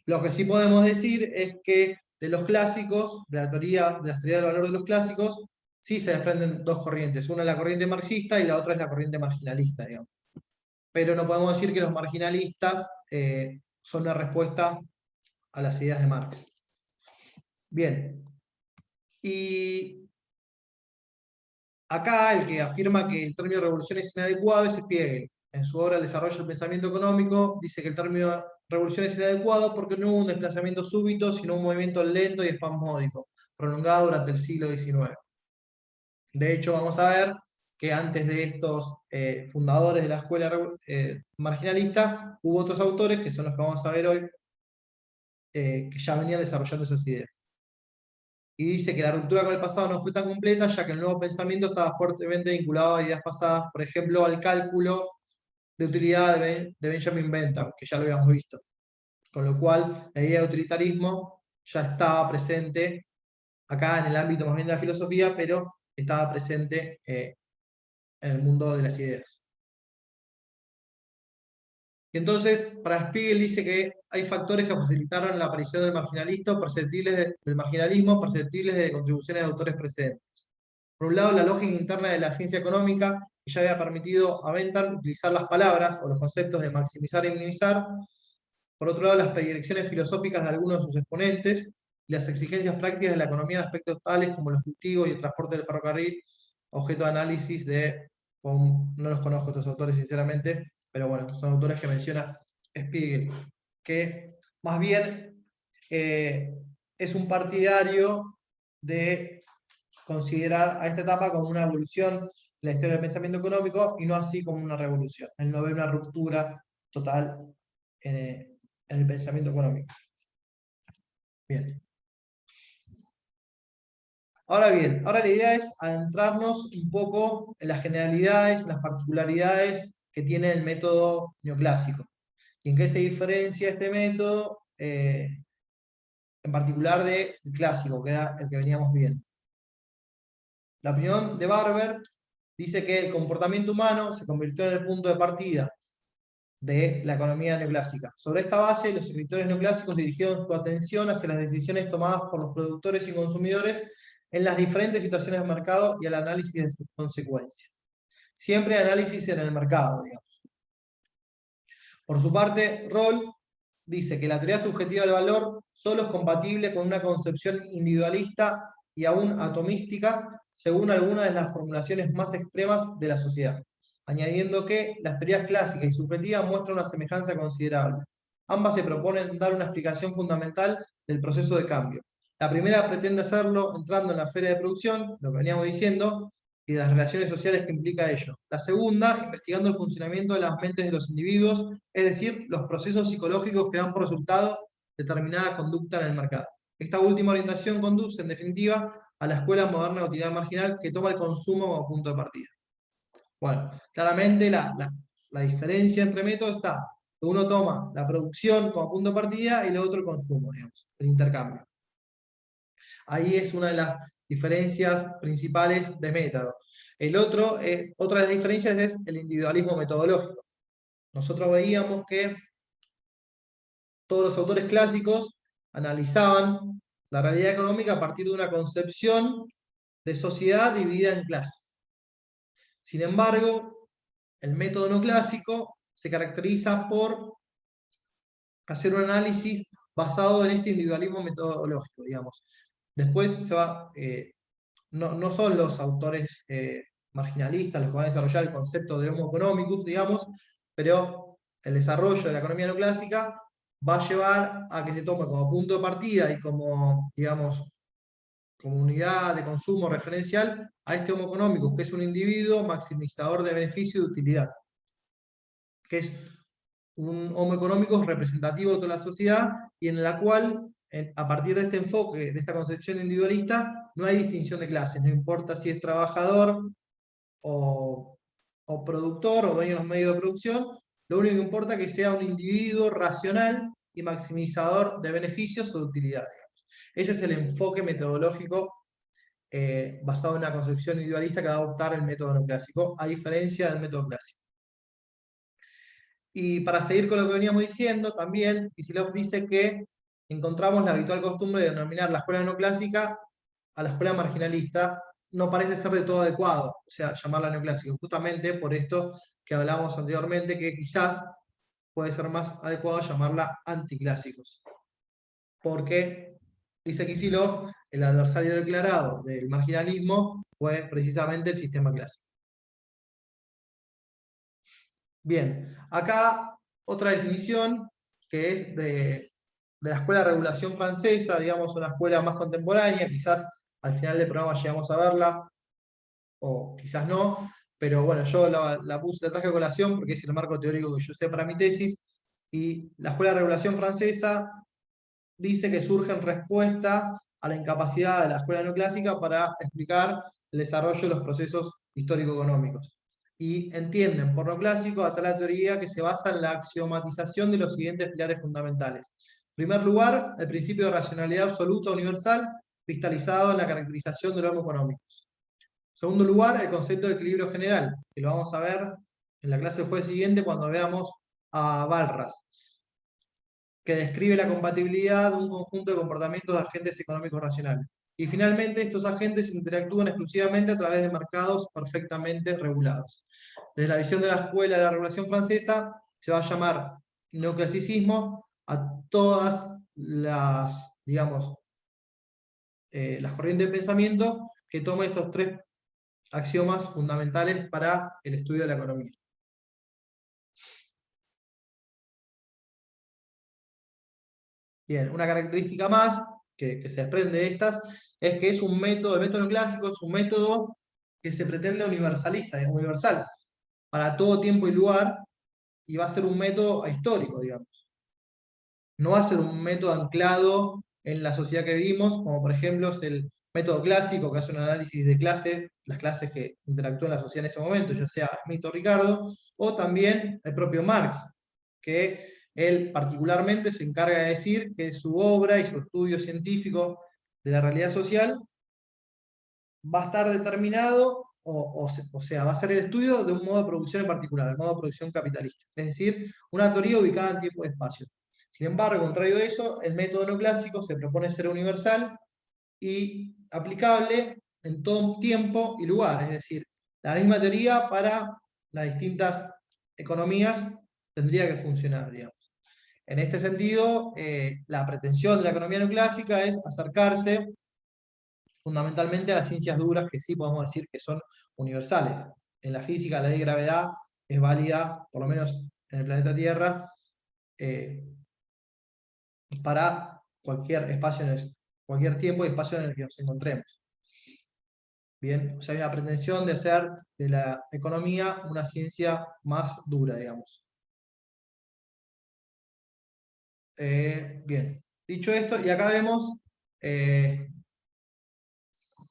[SPEAKER 1] Lo que sí podemos decir es que de los clásicos, de las teorías del valor de los clásicos, sí se desprenden dos corrientes. Una es la corriente marxista y la otra es la corriente marginalista, digamos. Pero no podemos decir que los marginalistas son una respuesta a las ideas de Marx. Bien. Y acá el que afirma que el término revolución es inadecuado es Spiegel. En su obra El desarrollo del pensamiento económico dice que el término revolución es inadecuado porque no hubo un desplazamiento súbito, sino un movimiento lento y espasmódico, prolongado durante el siglo XIX. De hecho, vamos a ver que antes de estos fundadores de la escuela marginalista, hubo otros autores, que son los que vamos a ver hoy, que ya venían desarrollando esas ideas. Y dice que la ruptura con el pasado no fue tan completa, ya que el nuevo pensamiento estaba fuertemente vinculado a ideas pasadas, por ejemplo, al cálculo de utilidad de Benjamin Bentham, que ya lo habíamos visto. Con lo cual, la idea de utilitarismo ya estaba presente acá en el ámbito más bien de la filosofía, pero estaba presente en el mundo de las ideas. Y entonces, para Spiegel dice que hay factores que facilitaron la aparición del marginalismo perceptibles de contribuciones de autores precedentes. Por un lado, la lógica interna de la ciencia económica, que ya había permitido a Bentham utilizar las palabras o los conceptos de maximizar y minimizar. Por otro lado, las predilecciones filosóficas de algunos de sus exponentes, y las exigencias prácticas de la economía en aspectos tales como los cultivos y el transporte del ferrocarril, objeto de análisis de, no los conozco estos autores sinceramente, pero bueno, son autores que menciona Spiegel, que más bien es un partidario de considerar a esta etapa como una evolución de la historia del pensamiento económico y no así como una revolución. Él no ve una ruptura total en el pensamiento económico. Bien. Ahora bien, ahora la idea es adentrarnos un poco en las generalidades, en las particularidades que tiene el método neoclásico. ¿Y en qué se diferencia este método, en particular del clásico, que era el que veníamos viendo? La opinión de Barber dice que el comportamiento humano se convirtió en el punto de partida de la economía neoclásica. Sobre esta base, los escritores neoclásicos dirigieron su atención hacia las decisiones tomadas por los productores y consumidores en las diferentes situaciones de mercado y al análisis de sus consecuencias. Siempre análisis en el mercado, digamos. Por su parte, Roll dice que la teoría subjetiva del valor solo es compatible con una concepción individualista y aún atomística, según algunas de las formulaciones más extremas de la sociedad, añadiendo que las teorías clásicas y subjetivas muestran una semejanza considerable. Ambas se proponen dar una explicación fundamental del proceso de cambio. La primera pretende hacerlo entrando en la esfera de producción, lo que veníamos diciendo, y de las relaciones sociales que implica ello. La segunda, investigando el funcionamiento de las mentes de los individuos, es decir, los procesos psicológicos que dan por resultado determinada conducta en el mercado. Esta última orientación conduce, en definitiva, a la escuela moderna de utilidad marginal que toma el consumo como punto de partida. Bueno, claramente la diferencia entre métodos está que uno toma la producción como punto de partida y el otro el consumo, digamos, el intercambio. Ahí es una de las diferencias principales de método. Otra de las diferencias es el individualismo metodológico. Nosotros veíamos que todos los autores clásicos analizaban la realidad económica a partir de una concepción de sociedad dividida en clases. Sin embargo, el método no clásico se caracteriza por hacer un análisis basado en este individualismo metodológico, digamos. Después se va, no son los autores marginalistas los que van a desarrollar el concepto de homo economicus, digamos, pero el desarrollo de la economía neoclásica va a llevar a que se tome como punto de partida y como, digamos, como unidad de consumo referencial a este homo economicus, que es un individuo maximizador de beneficio y de utilidad, que es un homo económicus representativo de toda la sociedad y en la cual, a partir de este enfoque, de esta concepción individualista, no hay distinción de clases, no importa si es trabajador o productor o dueño de los medios de producción, lo único que importa es que sea un individuo racional y maximizador de beneficios o de utilidades. Ese es el enfoque metodológico basado en una concepción individualista que va a adoptar el método neoclásico, a diferencia del método clásico. Y para seguir con lo que veníamos diciendo, también Kicillof dice que encontramos la habitual costumbre de denominar la escuela neoclásica a la escuela marginalista, no parece ser de todo adecuado, o sea, llamarla neoclásica, justamente por esto que hablábamos anteriormente, que quizás puede ser más adecuado llamarla anticlásicos. Porque, dice Kicillof, el adversario declarado del marginalismo fue precisamente el sistema clásico. Bien, acá otra definición que es de la escuela de regulación francesa, digamos, una escuela más contemporánea, quizás al final del programa llegamos a verla, o quizás no, pero bueno, yo la traje a colación porque es el marco teórico que yo usé para mi tesis, y la escuela de regulación francesa dice que surge en respuesta a la incapacidad de la escuela neoclásica para explicar el desarrollo de los procesos histórico-económicos. Y entienden por neoclásico a tal teoría que se basa en la axiomatización de los siguientes pilares fundamentales. En primer lugar, el principio de racionalidad absoluta universal, cristalizado en la caracterización de los homo económicos. En segundo lugar, el concepto de equilibrio general, que lo vamos a ver en la clase del jueves siguiente cuando veamos a Walras, que describe la compatibilidad de un conjunto de comportamientos de agentes económicos racionales. Y finalmente, estos agentes interactúan exclusivamente a través de mercados perfectamente regulados. Desde la visión de la escuela de la regulación francesa, se va a llamar neoclasicismo a todas las, digamos, las corrientes de pensamiento que toman estos tres axiomas fundamentales para el estudio de la economía. Bien, una característica más que se desprende de estas es que es un método, el método neoclásico es un método que se pretende universalista, es universal, para todo tiempo y lugar, y va a ser un método histórico, digamos. No va a ser un método anclado en la sociedad que vivimos, como por ejemplo es el método clásico, que hace un análisis de clase, las clases que interactúan en la sociedad en ese momento, ya sea Smith o Ricardo, o también el propio Marx, que él particularmente se encarga de decir que su obra y su estudio científico de la realidad social va a estar determinado, o sea, va a ser el estudio de un modo de producción en particular, el modo de producción capitalista. Es decir, una teoría ubicada en tiempo y espacio. Sin embargo, contrario a eso, el método neoclásico se propone ser universal y aplicable en todo tiempo y lugar. Es decir, la misma teoría para las distintas economías tendría que funcionar, digamos. En este sentido, la pretensión de la economía neoclásica es acercarse fundamentalmente a las ciencias duras que sí podemos decir que son universales. En la física, la ley de gravedad es válida, por lo menos en el planeta Tierra, para cualquier espacio, cualquier tiempo y espacio en el que nos encontremos. Bien, o sea, hay una pretensión de hacer de la economía una ciencia más dura, digamos. Bien, dicho esto, y acá vemos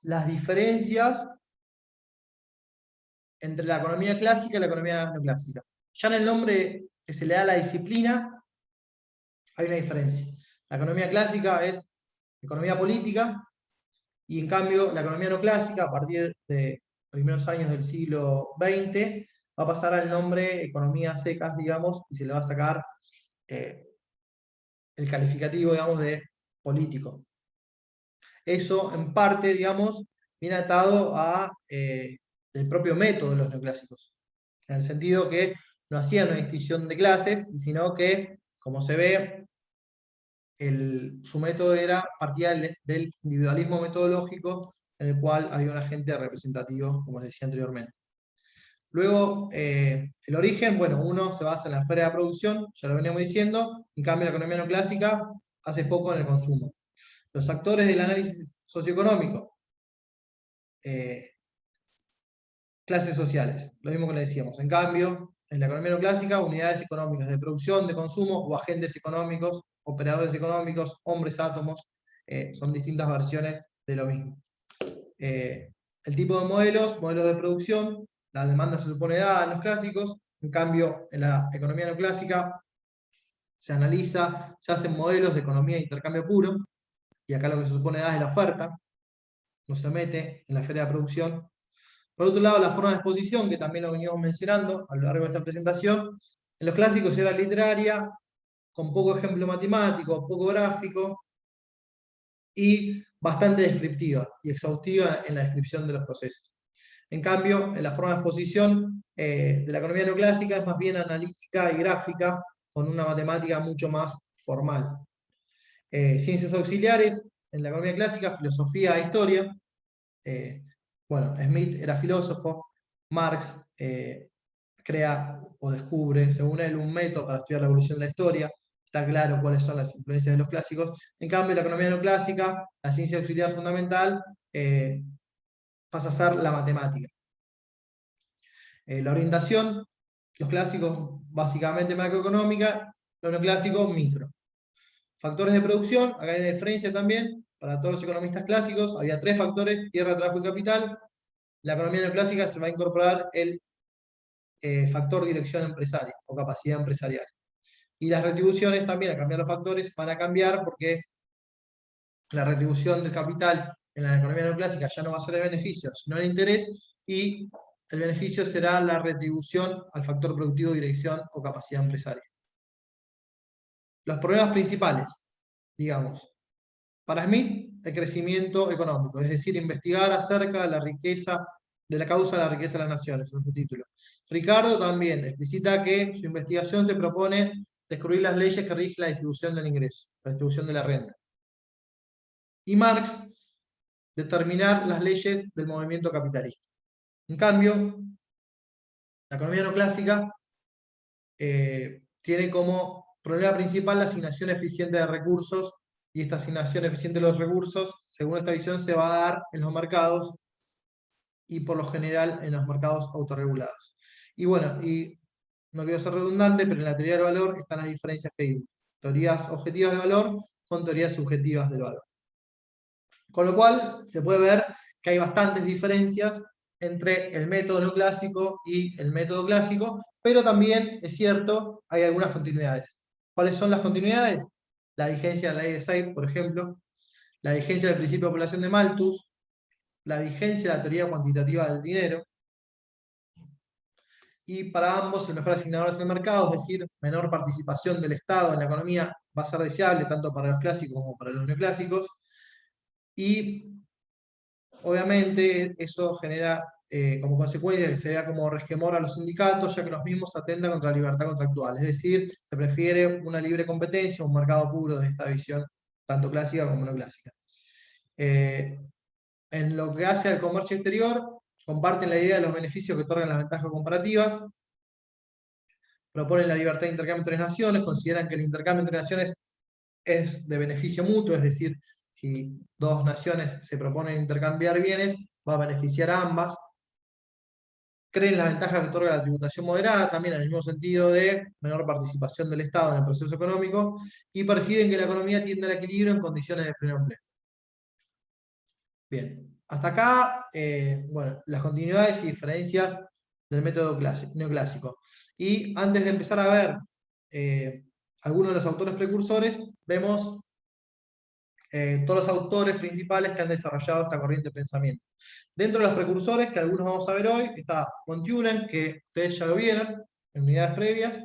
[SPEAKER 1] las diferencias entre la economía clásica y la economía neoclásica. Ya en el nombre que se le da a la disciplina, hay una diferencia. La economía clásica es economía política, y en cambio la economía neoclásica, a partir de primeros años del siglo XX, va a pasar al nombre economía secas, digamos, y se le va a sacar el calificativo, digamos, de político. Eso, en parte, digamos, viene atado a el propio método de los neoclásicos, en el sentido que no hacían una distinción de clases, sino que, como se ve, su método partía del individualismo metodológico, en el cual había un agente representativo, como les decía anteriormente. Luego, el origen, bueno, uno se basa en la esfera de producción, ya lo veníamos diciendo, en cambio la economía neoclásica hace foco en el consumo. Los actores del análisis socioeconómico, clases sociales, lo mismo que le decíamos. En cambio, en la economía neoclásica, unidades económicas de producción, de consumo, o agentes económicos, operadores económicos, hombres átomos, son distintas versiones de lo mismo. El tipo de modelos de producción, la demanda se supone dada en los clásicos, en cambio, en la economía neoclásica, se analiza, se hacen modelos de economía de intercambio puro, y acá lo que se supone da es la oferta, no se mete en la esfera de producción. Por otro lado, la forma de exposición, que también lo veníamos mencionando a lo largo de esta presentación, en los clásicos era literaria, con poco ejemplo matemático, poco gráfico, y bastante descriptiva y exhaustiva en la descripción de los procesos. En cambio, en la forma de exposición de la economía neoclásica es más bien analítica y gráfica, con una matemática mucho más formal. Ciencias auxiliares, en la economía clásica, filosofía e historia. Bueno, Smith era filósofo, Marx crea o descubre, según él, un método para estudiar la evolución de la historia. Está claro cuáles son las influencias de los clásicos. En cambio, la economía neoclásica, la ciencia auxiliar fundamental, pasa a ser la matemática. La orientación, los clásicos básicamente macroeconómica, los neoclásicos micro. Factores de producción, acá hay una diferencia también, para todos los economistas clásicos, había 3 factores: tierra, trabajo y capital. La economía neoclásica se va a incorporar el factor dirección empresaria o capacidad empresarial. Y las retribuciones también, al cambiar los factores, van a cambiar porque la retribución del capital en la economía neoclásica ya no va a ser el beneficio, sino el interés, y el beneficio será la retribución al factor productivo, dirección o capacidad empresaria. Los problemas principales, digamos, para Smith, el crecimiento económico, es decir, investigar acerca de la riqueza, de la causa de la riqueza de las naciones, en su título. Ricardo también explicita que su investigación se propone descubrir las leyes que rigen la distribución del ingreso, la distribución de la renta. Y Marx, determinar las leyes del movimiento capitalista. En cambio, la economía neoclásica tiene como problema principal la asignación eficiente de recursos, y esta asignación eficiente de los recursos, según esta visión, se va a dar en los mercados, y por lo general en los mercados autorregulados. Y bueno, y no quiero ser redundante, pero en la teoría del valor están las diferencias que hay: teorías objetivas del valor con teorías subjetivas del valor. Con lo cual, se puede ver que hay bastantes diferencias entre el método neoclásico y el método clásico, pero también, es cierto, hay algunas continuidades. ¿Cuáles son las continuidades? La vigencia de la ley de Sayre, por ejemplo, la vigencia del principio de población de Malthus, la vigencia de la teoría cuantitativa del dinero, y para ambos el mejor asignador es el mercado, es decir, menor participación del Estado en la economía va a ser deseable tanto para los clásicos como para los neoclásicos, y obviamente eso genera como consecuencia que se vea como resquemor a los sindicatos, ya que los mismos atentan contra la libertad contractual, es decir, se prefiere una libre competencia, un mercado puro de esta visión, tanto clásica como no clásica. En lo que hace al comercio exterior, comparten la idea de los beneficios que otorgan las ventajas comparativas, proponen la libertad de intercambio entre naciones, consideran que el intercambio entre naciones es de beneficio mutuo, es decir, si 2 naciones se proponen intercambiar bienes, va a beneficiar a ambas. Creen las ventajas que otorga la tributación moderada, también en el mismo sentido de menor participación del Estado en el proceso económico, y perciben que la economía tiende al equilibrio en condiciones de pleno empleo. Bien, hasta acá, bueno, las continuidades y diferencias del método neoclásico. Y antes de empezar a ver algunos de los autores precursores, vemos todos los autores principales que han desarrollado esta corriente de pensamiento. Dentro de los precursores, que algunos vamos a ver hoy, está von Thunen, que ustedes ya lo vieron en unidades previas,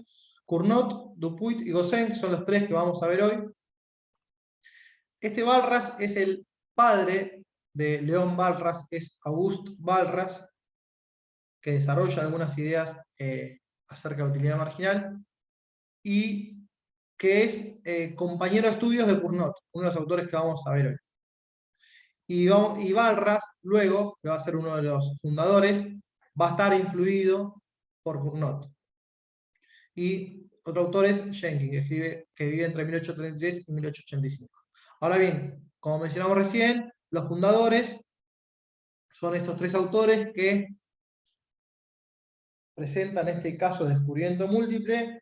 [SPEAKER 1] Cournot, Dupuit y Gosselin, que son los 3 que vamos a ver hoy. Este Walras es el padre de León Walras, es Auguste Walras, que desarrolla algunas ideas acerca de utilidad marginal, y que es compañero de estudios de Cournot, uno de los autores que vamos a ver hoy. Y Walras, luego, que va a ser uno de los fundadores, va a estar influido por Cournot. Y otro autor es Jenkins, que vive entre 1833 y 1885. Ahora bien, como mencionamos recién, los fundadores son estos 3 autores que presentan este caso de descubrimiento múltiple,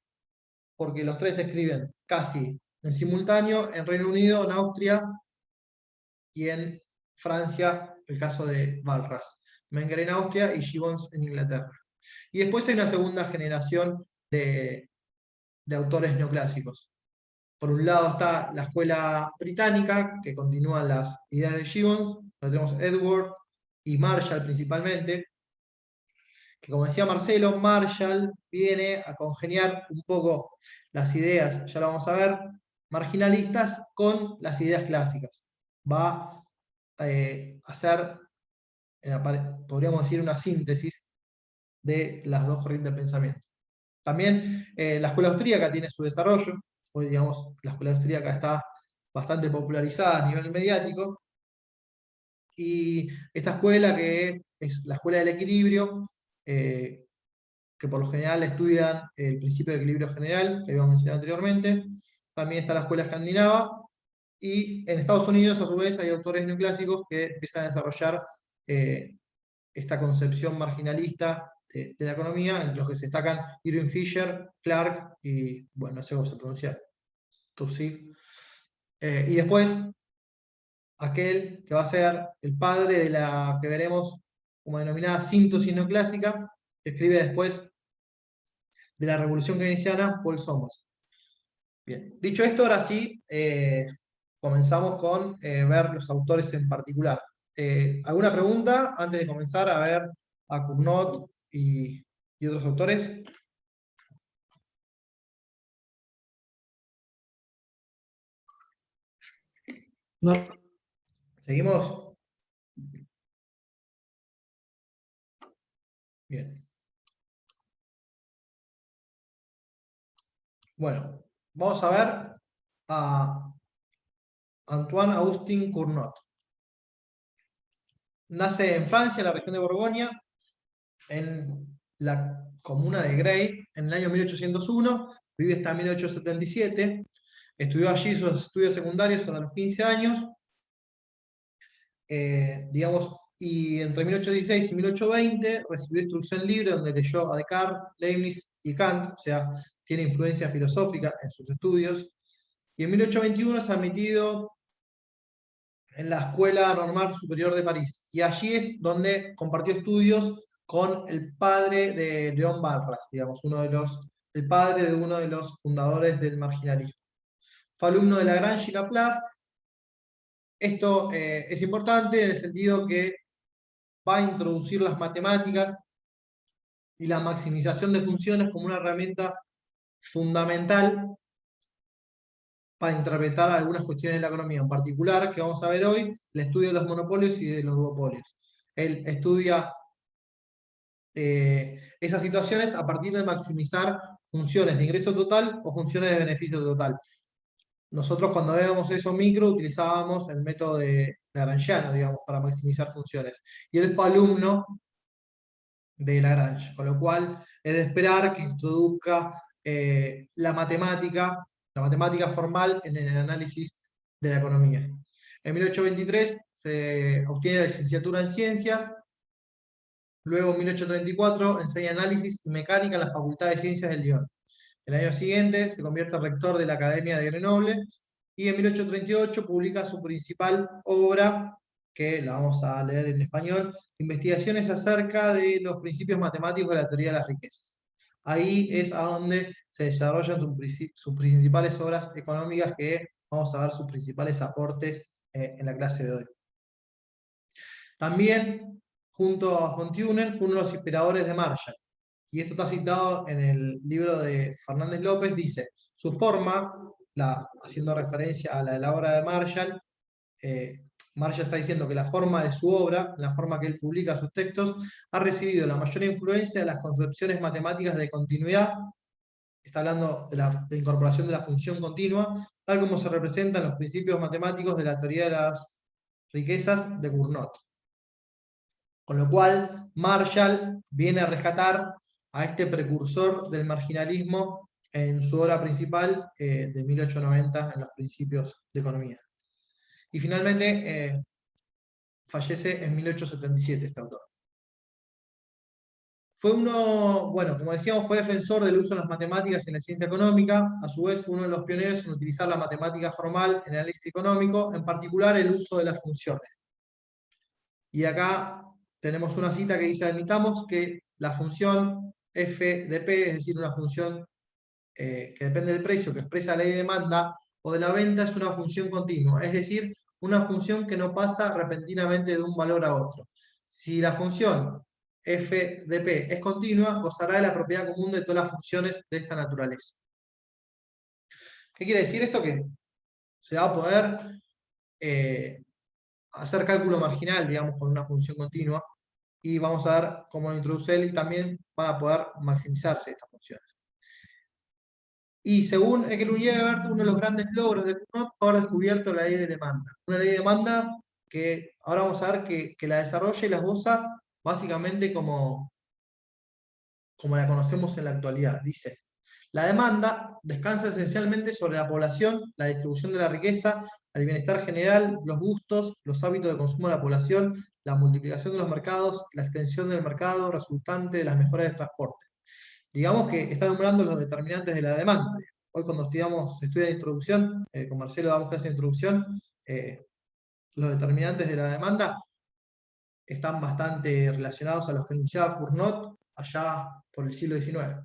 [SPEAKER 1] porque los 3 escriben casi en simultáneo en Reino Unido, en Austria y en Francia, el caso de Walras. Menger en Austria y Gibbons en Inglaterra. Y después hay una segunda generación de autores neoclásicos. Por un lado está la escuela británica, que continúan las ideas de Gibbons, donde tenemos Edward y Marshall principalmente, que como decía Marcelo, Marshall viene a congeniar un poco las ideas, ya lo vamos a ver, marginalistas con las ideas clásicas. Va a hacer, podríamos decir, una síntesis de las dos corrientes de pensamiento. También la escuela austríaca tiene su desarrollo. Hoy, digamos, la escuela austríaca está bastante popularizada a nivel mediático. Y esta escuela, que es la escuela del equilibrio, que por lo general estudian el principio de equilibrio general, que habíamos mencionado anteriormente. También está la escuela escandinava. Y en Estados Unidos, a su vez, hay autores neoclásicos que empiezan a desarrollar esta concepción marginalista de la economía, en los que se destacan Irving Fisher, Clark y, bueno, no sé cómo se pronuncia, Taussig. Y después, aquel que va a ser el padre de la que veremos como denominada síntesis neoclásica, que escribe después de la Revolución Keynesiana, Paul Somers. Bien, dicho esto, ahora sí, comenzamos con ver los autores en particular. ¿Alguna pregunta antes de comenzar a ver a Cournot y otros autores?
[SPEAKER 4] No,
[SPEAKER 1] ¿Seguimos? Bien. Bueno, vamos a ver a Antoine Austin Cournot. Nace en Francia, en la región de Borgoña, en la comuna de Grey, en el año 1801, vive hasta 1877, estudió allí sus estudios secundarios hasta los 15 años, digamos, y entre 1816 y 1820 recibió instrucción libre, donde leyó a Descartes, Leibniz y Kant, o sea, tiene influencia filosófica en sus estudios, y en 1821 se ha admitido en la Escuela Normal Superior de París, y allí es donde compartió estudios con el padre de León Barras, digamos, el padre de uno de los fundadores del marginalismo. Fue alumno de Lagrange y Laplace. Esto es importante en el sentido que va a introducir las matemáticas y la maximización de funciones como una herramienta fundamental para interpretar algunas cuestiones de la economía, en particular, que vamos a ver hoy, el estudio de los monopolios y de los duopolios. Él estudia esas situaciones a partir de maximizar funciones de ingreso total o funciones de beneficio total. Nosotros, cuando veíamos eso micro, utilizábamos el método de Lagrangiano, digamos, para maximizar funciones. Y él fue alumno de Lagrange, con lo cual es de esperar que introduzca la matemática formal en el análisis de la economía. En 1823 se obtiene la licenciatura en Ciencias, luego en 1834 enseña Análisis y Mecánica en la Facultad de Ciencias de Lyon. El año siguiente se convierte en rector de la Academia de Grenoble, y en 1838 publica su principal obra, que la vamos a leer en español, Investigaciones acerca de los principios matemáticos de la teoría de las riquezas. Ahí es a donde se desarrollan sus principales obras económicas, que vamos a ver sus principales aportes en la clase de hoy. También, junto a von Thünen, fue uno de los inspiradores de Marshall. Y esto está citado en el libro de Fernández López, dice, su forma, haciendo referencia a la obra de Marshall, Marshall está diciendo que la forma de su obra, la forma que él publica sus textos, ha recibido la mayor influencia de las concepciones matemáticas de continuidad, está hablando de la incorporación de la función continua, tal como se representan los principios matemáticos de la teoría de las riquezas de Cournot. Con lo cual, Marshall viene a rescatar a este precursor del marginalismo en su obra principal de 1890, en los principios de economía. Y finalmente fallece en 1877 este autor. Fue uno, bueno, como decíamos, fue defensor del uso de las matemáticas en la ciencia económica. A su vez fue uno de los pioneros en utilizar la matemática formal en el análisis económico, en particular el uso de las funciones. Y acá tenemos una cita que dice: admitamos que la función f de p, es decir, una función que depende del precio, que expresa la ley de demanda, o de la venta es una función continua, es decir, una función que no pasa repentinamente de un valor a otro. Si la función f de p es continua, gozará de la propiedad común de todas las funciones de esta naturaleza. ¿Qué quiere decir esto? Que se va a poder hacer cálculo marginal, digamos, con una función continua, y vamos a ver cómo lo introduce él, y también para poder maximizarse estas funciones. Y según Ekelund-Gebert, uno de los grandes logros de Cournot fue haber descubierto la ley de demanda. Una ley de demanda que ahora vamos a ver que la desarrolla y la usa básicamente como la conocemos en la actualidad. Dice: la demanda descansa esencialmente sobre la población, la distribución de la riqueza, el bienestar general, los gustos, los hábitos de consumo de la población, la multiplicación de los mercados, la extensión del mercado resultante de las mejoras de transporte. Digamos que está nombrando los determinantes de la demanda. Hoy cuando se estudia introducción, con Marcelo damos clase de introducción, los determinantes de la demanda están bastante relacionados a los que enunciaba Cournot allá por el siglo XIX.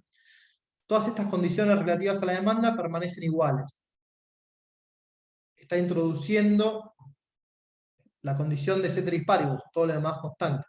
[SPEAKER 1] Todas estas condiciones relativas a la demanda permanecen iguales. Está introduciendo la condición de ceteris paribus, todo lo demás constante.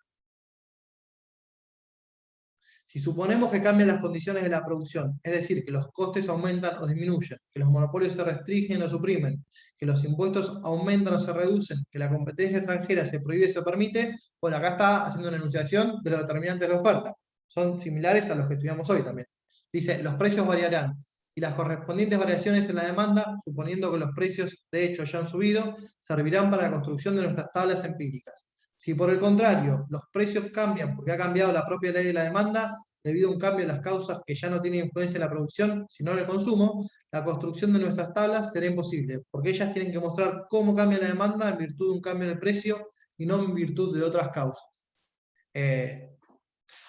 [SPEAKER 1] Si suponemos que cambian las condiciones de la producción, es decir, que los costes aumentan o disminuyen, que los monopolios se restringen o suprimen, que los impuestos aumentan o se reducen, que la competencia extranjera se prohíbe o se permite, bueno, acá está haciendo una enunciación de los determinantes de la oferta. Son similares a los que estudiamos hoy también. Dice: los precios variarán, y las correspondientes variaciones en la demanda, suponiendo que los precios de hecho ya han subido, servirán para la construcción de nuestras tablas empíricas. Si por el contrario los precios cambian porque ha cambiado la propia ley de la demanda, debido a un cambio en las causas que ya no tienen influencia en la producción, sino en el consumo, la construcción de nuestras tablas será imposible, porque ellas tienen que mostrar cómo cambia la demanda en virtud de un cambio en el precio y no en virtud de otras causas.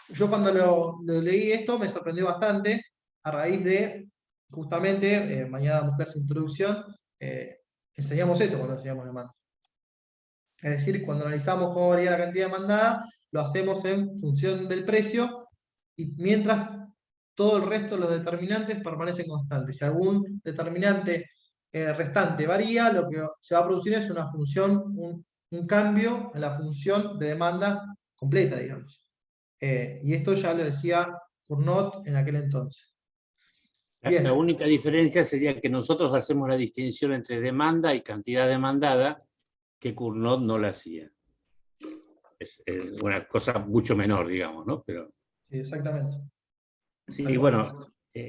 [SPEAKER 1] Yo cuando lo leí esto me sorprendió bastante, a raíz de, justamente, mañana damos clase de introducción, enseñamos eso cuando enseñamos demanda. Es decir, cuando analizamos cómo varía la cantidad demandada, lo hacemos en función del precio, y mientras todo el resto de los determinantes permanecen constantes. Si algún determinante restante varía, lo que se va a producir es una función, un cambio en la función de demanda completa, digamos. Y esto ya lo decía Cournot en aquel entonces. Bien.
[SPEAKER 2] La única diferencia sería que nosotros hacemos la distinción entre demanda y cantidad demandada, que Cournot no la hacía. Es una cosa mucho menor, digamos, ¿no? Pero,
[SPEAKER 1] Sí, exactamente.
[SPEAKER 2] sí, y bueno,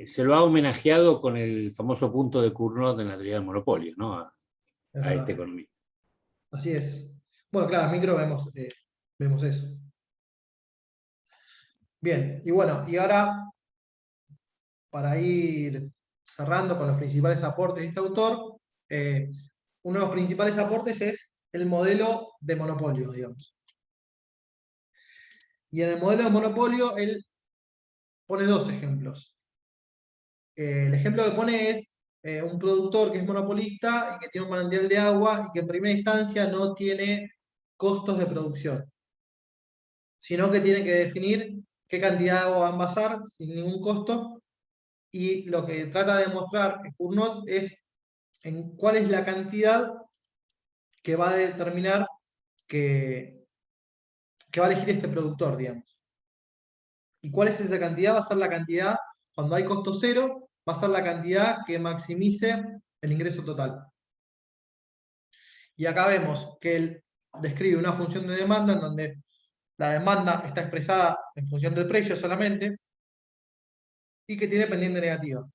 [SPEAKER 2] se lo ha homenajeado con el famoso punto de Cournot en la teoría del monopolio, ¿no? A este economista.
[SPEAKER 1] Así es. Bueno, claro, en micro vemos eso. Bien, y bueno, y ahora, para ir cerrando con los principales aportes de este autor, uno de los principales aportes es el modelo de monopolio, digamos. Y en el modelo de monopolio él pone dos ejemplos. El ejemplo que pone es un productor que es monopolista y que tiene un manantial de agua y que en primera instancia no tiene costos de producción, sino que tiene que definir qué cantidad de agua va a envasar sin ningún costo, y lo que trata de mostrar Cournot es en cuál es la cantidad que va a determinar que va a elegir este productor, digamos. ¿Y cuál es esa cantidad? Va a ser la cantidad, cuando hay costo cero, va a ser la cantidad que maximice el ingreso total. Y acá vemos que él describe una función de demanda en donde la demanda está expresada en función del precio solamente, y que tiene pendiente negativa.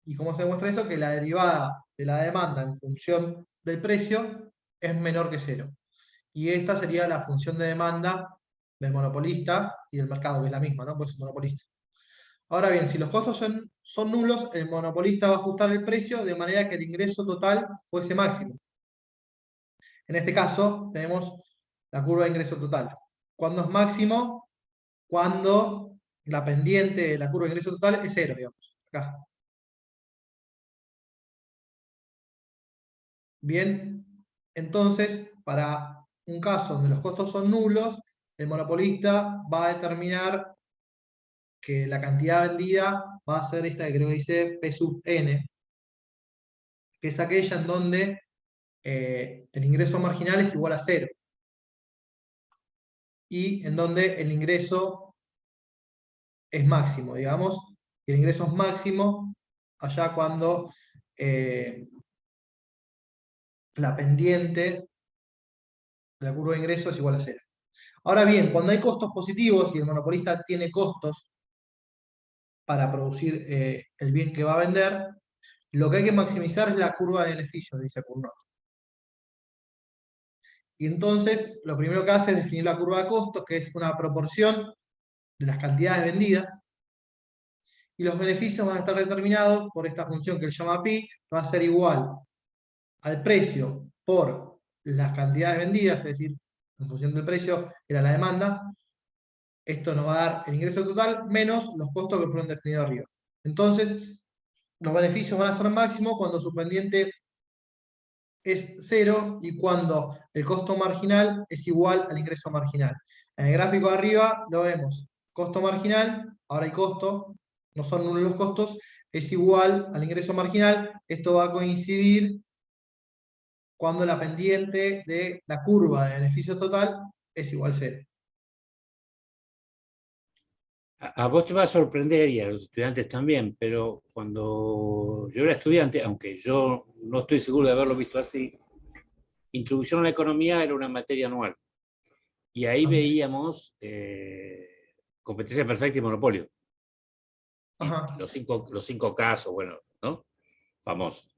[SPEAKER 1] ¿Y cómo se demuestra eso? Que la derivada de la demanda en función del precio es menor que cero. Y esta sería la función de demanda del monopolista y del mercado, que es la misma, ¿no? Pues es un monopolista. Ahora bien, si los costos son nulos, el monopolista va a ajustar el precio de manera que el ingreso total fuese máximo. En este caso, tenemos la curva de ingreso total. ¿Cuándo es máximo? Cuando la pendiente de la curva de ingreso total es cero, digamos. Acá. Bien, entonces, para un caso donde los costos son nulos, el monopolista va a determinar que la cantidad vendida va a ser esta que creo que dice P sub n, que es aquella en donde el ingreso marginal es igual a 0. Y en donde el ingreso es máximo, digamos. Y el ingreso es máximo allá cuando la pendiente de la curva de ingreso es igual a 0. Ahora bien, cuando hay costos positivos y el monopolista tiene costos para producir el bien que va a vender, lo que hay que maximizar es la curva de beneficios, dice Cournot. Y entonces, lo primero que hace es definir la curva de costos, que es una proporción de las cantidades vendidas, y los beneficios van a estar determinados por esta función que él llama pi, va a ser igual al precio por las cantidades vendidas, es decir, en función del precio era la demanda, esto nos va a dar el ingreso total menos los costos que fueron definidos arriba. Entonces, los beneficios van a ser máximos cuando su pendiente es 0 y cuando el costo marginal es igual al ingreso marginal. En el gráfico de arriba lo vemos. Costo marginal, ahora hay costo, no son nulos los costos, es igual al ingreso marginal. Esto va a coincidir cuando la pendiente de la curva de beneficio total es igual a 0.
[SPEAKER 2] A vos te va a sorprender y a los estudiantes también, pero cuando yo era estudiante, aunque yo no estoy seguro de haberlo visto así, Introducción a la Economía era una materia anual. Y ahí veíamos competencia perfecta y monopolio. Y los cinco casos, bueno, ¿no? Famosos.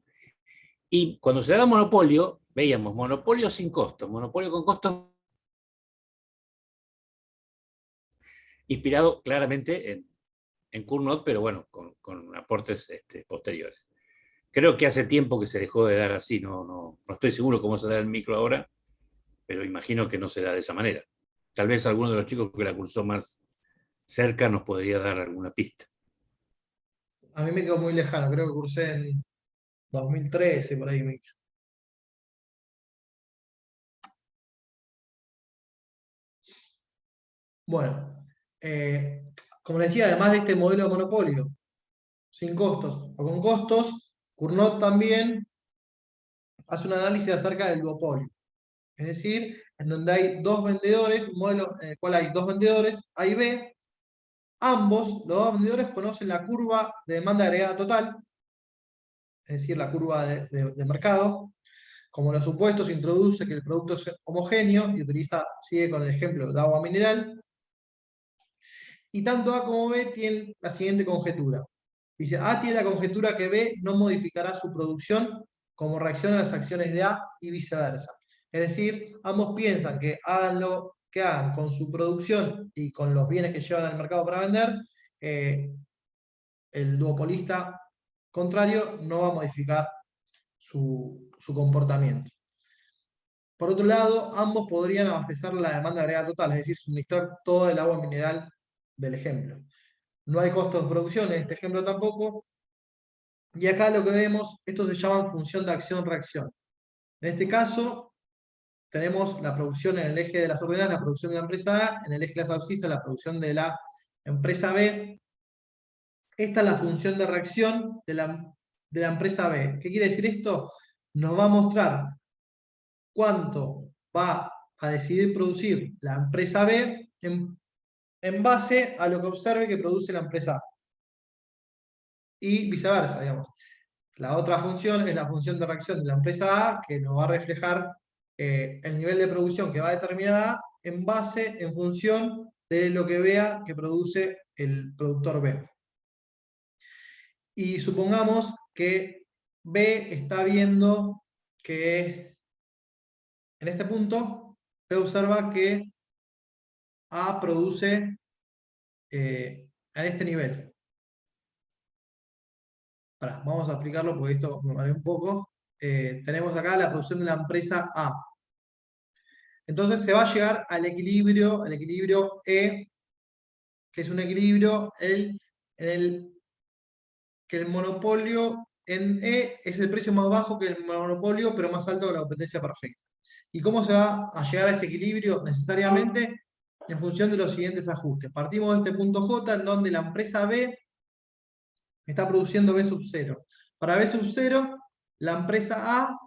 [SPEAKER 2] Y cuando se da monopolio, veíamos monopolio sin costos, monopolio con costos, inspirado claramente en Cournot, pero bueno, con aportes posteriores. Creo que hace tiempo que se dejó de dar así, no estoy seguro cómo se da el micro ahora, pero imagino que no se da de esa manera. Tal vez alguno de los chicos que la cursó más cerca nos podría dar alguna pista.
[SPEAKER 1] A mí me quedó muy lejano, creo que cursé en 2013, por ahí. Bueno, como decía, además de este modelo de monopolio, sin costos o con costos, Cournot también hace un análisis acerca del duopolio. Es decir, en donde hay dos vendedores, un modelo en el cual hay dos vendedores, A y B, ambos, los dos vendedores, conocen la curva de demanda agregada total, es decir, la curva de mercado. Como los supuestos, introduce que el producto es homogéneo y sigue con el ejemplo de agua mineral. Y tanto A como B tienen la siguiente conjetura. Dice, A tiene la conjetura que B no modificará su producción como reacción a las acciones de A y viceversa. Es decir, ambos piensan que hagan lo que hagan con su producción y con los bienes que llevan al mercado para vender, el duopolista contrario no va a modificar su comportamiento. Por otro lado, ambos podrían abastecer la demanda agregada total, es decir, suministrar todo el agua mineral del ejemplo. No hay costos de producción en este ejemplo tampoco. Y acá lo que vemos, esto se llama función de acción-reacción. En este caso, tenemos la producción en el eje de las ordenadas, la producción de la empresa A, en el eje de las abscisas, la producción de la empresa B. Esta es la función de reacción de la empresa B. ¿Qué quiere decir esto? Nos va a mostrar cuánto va a decidir producir la empresa B en base a lo que observe que produce la empresa A. Y viceversa, digamos. La otra función es la función de reacción de la empresa A, que nos va a reflejar el nivel de producción que va a determinar A en función de lo que vea que produce el productor B. Y supongamos que B está viendo que en este punto B observa que A produce a este nivel. Ahora, vamos a explicarlo porque esto me mareó un poco. Tenemos acá la producción de la empresa A. Entonces se va a llegar al equilibrio E, que es un equilibrio en el que el monopolio en E es el precio más bajo que el monopolio, pero más alto que la competencia perfecta. ¿Y cómo se va a llegar a ese equilibrio? Necesariamente en función de los siguientes ajustes. Partimos de este punto J, en donde la empresa B está produciendo B sub 0. Para B sub 0 la empresa A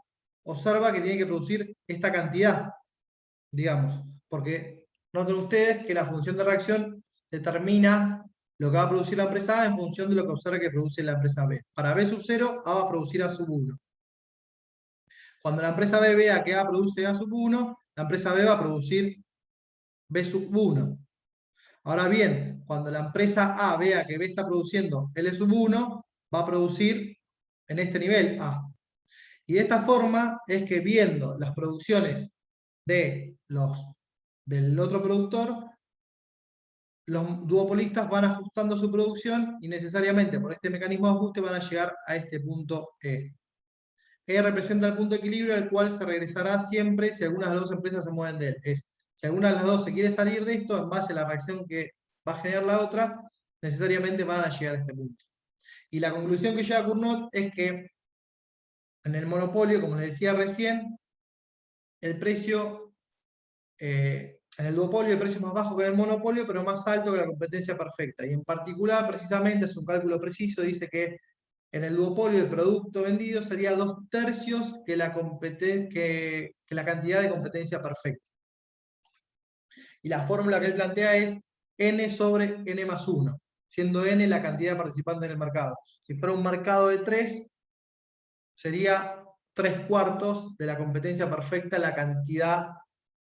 [SPEAKER 1] observa que tiene que producir esta cantidad, digamos, porque noten ustedes que la función de reacción determina lo que va a producir la empresa A en función de lo que observa que produce la empresa B. Para B sub 0, A va a producir A sub 1. Cuando la empresa B vea que A produce A sub 1, la empresa B va a producir B sub 1. Ahora bien, cuando la empresa A vea que B está produciendo L sub 1, va a producir en este nivel A. Y de esta forma es que viendo las producciones del otro productor, los duopolistas van ajustando su producción y necesariamente por este mecanismo de ajuste van a llegar a este punto E. E representa el punto de equilibrio al cual se regresará siempre si alguna de las dos empresas se mueven de él. Si alguna de las dos se quiere salir de esto, en base a la reacción que va a generar la otra, necesariamente van a llegar a este punto. Y la conclusión que llega Cournot es que en el monopolio, como les decía recién, el precio, en el duopolio el precio es más bajo que en el monopolio, pero más alto que la competencia perfecta. Y en particular, precisamente, es un cálculo preciso, dice que en el duopolio el producto vendido sería 2/3 que la cantidad de competencia perfecta. Y la fórmula que él plantea es n sobre n más 1, siendo n la cantidad de participantes en el mercado. Si fuera un mercado de 3, sería 3/4 de la competencia perfecta la cantidad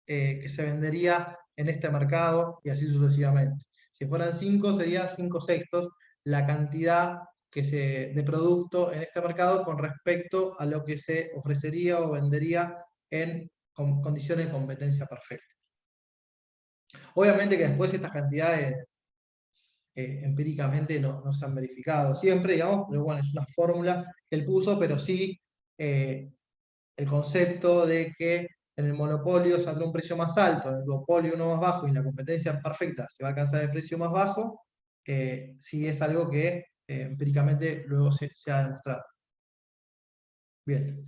[SPEAKER 1] que se vendería en este mercado, y así sucesivamente. Si fueran 5, sería 5/6 la cantidad de producto en este mercado con respecto a lo que se ofrecería o vendería en condiciones de competencia perfecta. Obviamente que después estas cantidades empíricamente no se han verificado siempre, digamos, pero bueno, es una fórmula que él puso, pero sí el concepto de que en el monopolio saldrá un precio más alto, en el duopolio uno más bajo y en la competencia perfecta se va a alcanzar el precio más bajo, sí es algo que empíricamente luego se ha demostrado. Bien.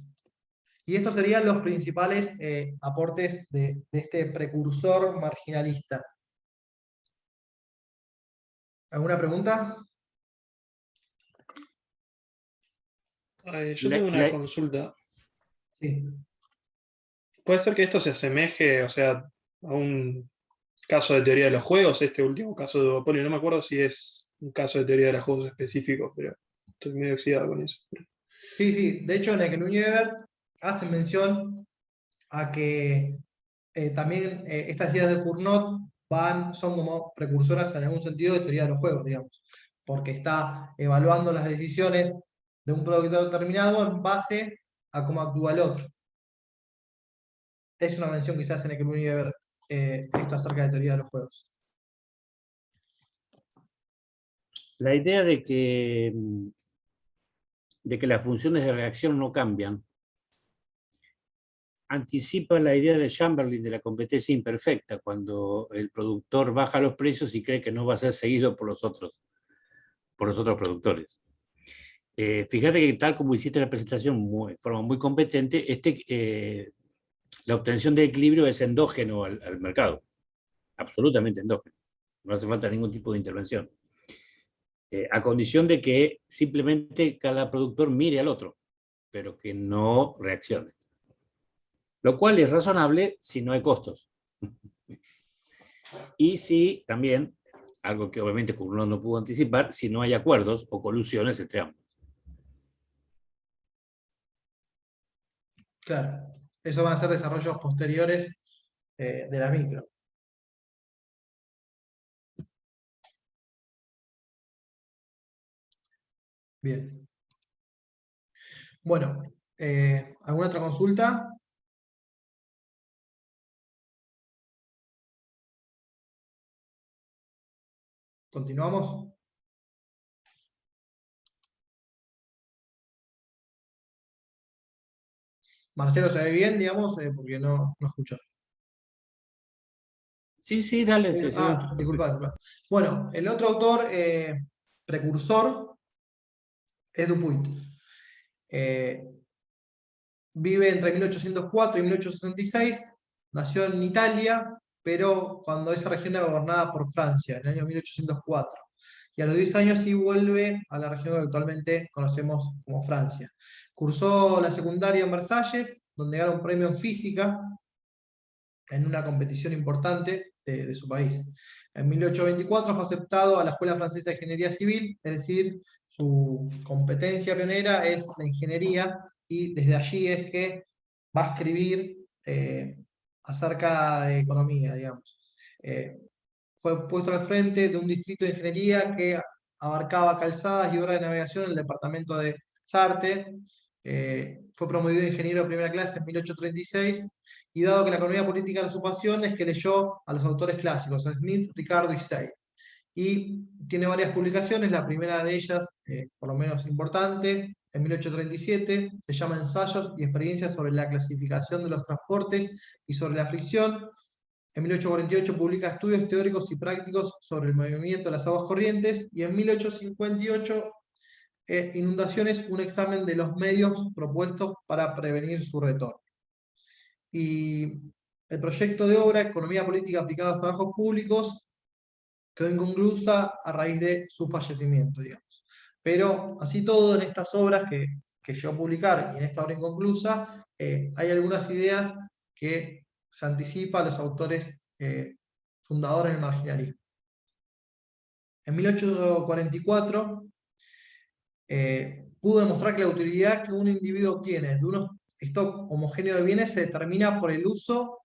[SPEAKER 1] Y estos serían los principales aportes de este precursor marginalista. ¿Alguna pregunta?
[SPEAKER 4] Yo tengo una consulta.
[SPEAKER 1] Sí.
[SPEAKER 4] ¿Puede ser que esto se asemeje, o sea, a un caso de teoría de los juegos, este último caso de duopolio? No me acuerdo si es un caso de teoría de los juegos específico, pero estoy medio oxidado con eso.
[SPEAKER 1] Sí, sí. De hecho, en el que Ebert hace mención a que también estas ideas de Cournot son como precursoras en algún sentido de teoría de los juegos, digamos, porque está evaluando las decisiones de un productor determinado en base a cómo actúa el otro. Es una mención que se hace en el que Ebert esto acerca de teoría de los juegos.
[SPEAKER 2] La idea de que las funciones de reacción no cambian anticipa la idea de Chamberlain de la competencia imperfecta, cuando el productor baja los precios y cree que no va a ser seguido por los otros productores. Fíjate que tal como hiciste la presentación de forma muy competente, la obtención de equilibrio es endógeno al mercado, absolutamente endógeno, no hace falta ningún tipo de intervención, a condición de que simplemente cada productor mire al otro, pero que no reaccione. Lo cual es razonable si no hay costos. Y si también, algo que obviamente Cournot no pudo anticipar, si no hay acuerdos o colusiones entre ambos.
[SPEAKER 1] Claro, eso van a ser desarrollos posteriores de la micro. Bien. Bueno, ¿alguna otra consulta? ¿Continuamos? Marcelo, ¿se ve bien, digamos? Porque no escucho.
[SPEAKER 2] Sí, dale.
[SPEAKER 1] Disculpa. Bueno, el otro autor precursor es Dupuit. Vive entre 1804 y 1866, nació en Italia, pero cuando esa región era gobernada por Francia, en el año 1804. y a los 10 años sí vuelve a la región que actualmente conocemos como Francia. Cursó la secundaria en Versalles, donde gana un premio en física, en una competición importante de su país. En 1824 fue aceptado a la Escuela Francesa de Ingeniería Civil, es decir, su competencia pionera es la ingeniería, y desde allí es que va a escribir acerca de economía, digamos. Fue puesto al frente de un distrito de ingeniería que abarcaba calzadas y obras de navegación en el departamento de Sarthe. Fue promovido ingeniero de primera clase en 1836, y dado que la economía política era su pasión, es que leyó a los autores clásicos, a Smith, Ricardo y Say. Y tiene varias publicaciones, la primera de ellas, por lo menos importante, en 1837, se llama Ensayos y experiencias sobre la clasificación de los transportes y sobre la fricción. En 1848 publica Estudios teóricos y prácticos sobre el movimiento de las aguas corrientes, y en 1858 Inundaciones, un examen de los medios propuestos para prevenir su retorno. Y el proyecto de obra, Economía Política aplicada a los trabajos públicos, quedó inconclusa a raíz de su fallecimiento, digamos. Pero así todo, en estas obras que llegó a publicar y en esta obra inconclusa, hay algunas ideas que se anticipan a los autores fundadores del marginalismo. En 1844 pudo demostrar que la utilidad que un individuo obtiene de un stock homogéneo de bienes se determina por el uso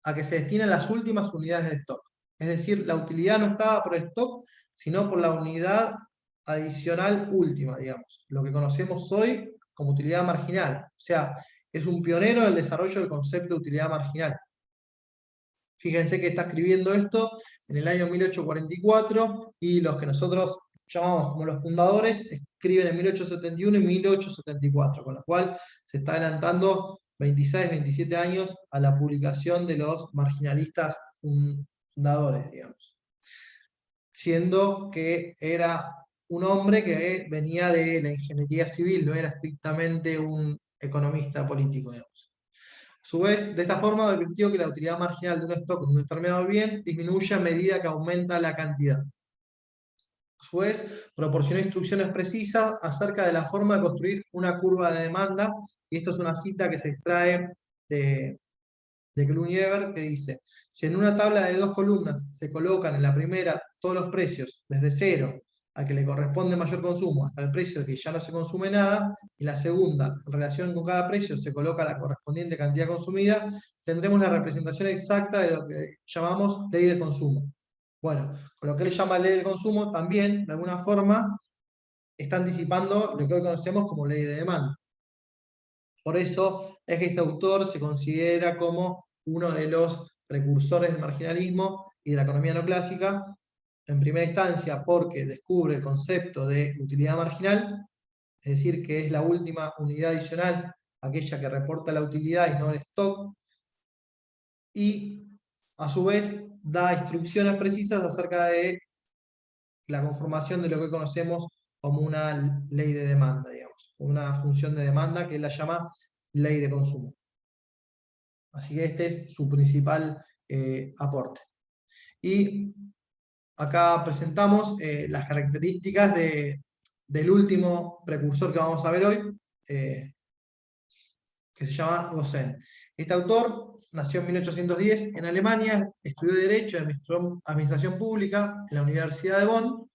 [SPEAKER 1] a que se destinan las últimas unidades de stock. Es decir, la utilidad no estaba por el stock, sino por la unidad adicional última, digamos, lo que conocemos hoy como utilidad marginal. O sea, es un pionero en el desarrollo del concepto de utilidad marginal. Fíjense que está escribiendo esto en el año 1844, y los que nosotros llamamos como los fundadores escriben en 1871 y 1874, con lo cual se está adelantando 26, 27 años a la publicación de los marginalistas fundadores, digamos. Siendo que era un hombre que venía de la ingeniería civil, no era estrictamente un economista político, digamos. A su vez, de esta forma advirtió que la utilidad marginal de un stock de un determinado bien disminuye a medida que aumenta la cantidad. A su vez, proporcionó instrucciones precisas acerca de la forma de construir una curva de demanda, y esto es una cita que se extrae de Clunier, que dice: si en una tabla de 2 columnas se colocan en la primera todos los precios, desde cero al que le corresponde mayor consumo hasta el precio de que ya no se consume nada, y la segunda, en relación con cada precio, se coloca la correspondiente cantidad consumida, tendremos la representación exacta de lo que llamamos ley del consumo. Bueno, con lo que él llama ley del consumo, también, de alguna forma, está anticipando lo que hoy conocemos como ley de demanda. Por eso es que este autor se considera como uno de los precursores del marginalismo y de la economía neoclásica, en primera instancia porque descubre el concepto de utilidad marginal, es decir, que es la última unidad adicional, aquella que reporta la utilidad y no el stock, y a su vez da instrucciones precisas acerca de la conformación de lo que conocemos como una ley de demanda, digamos, una función de demanda que él la llama ley de consumo. Así que este es su principal aporte. Y acá presentamos las características del último precursor que vamos a ver hoy, que se llama Rosen. Este autor nació en 1810 en Alemania, estudió Derecho y Administración Pública en la Universidad de Bonn.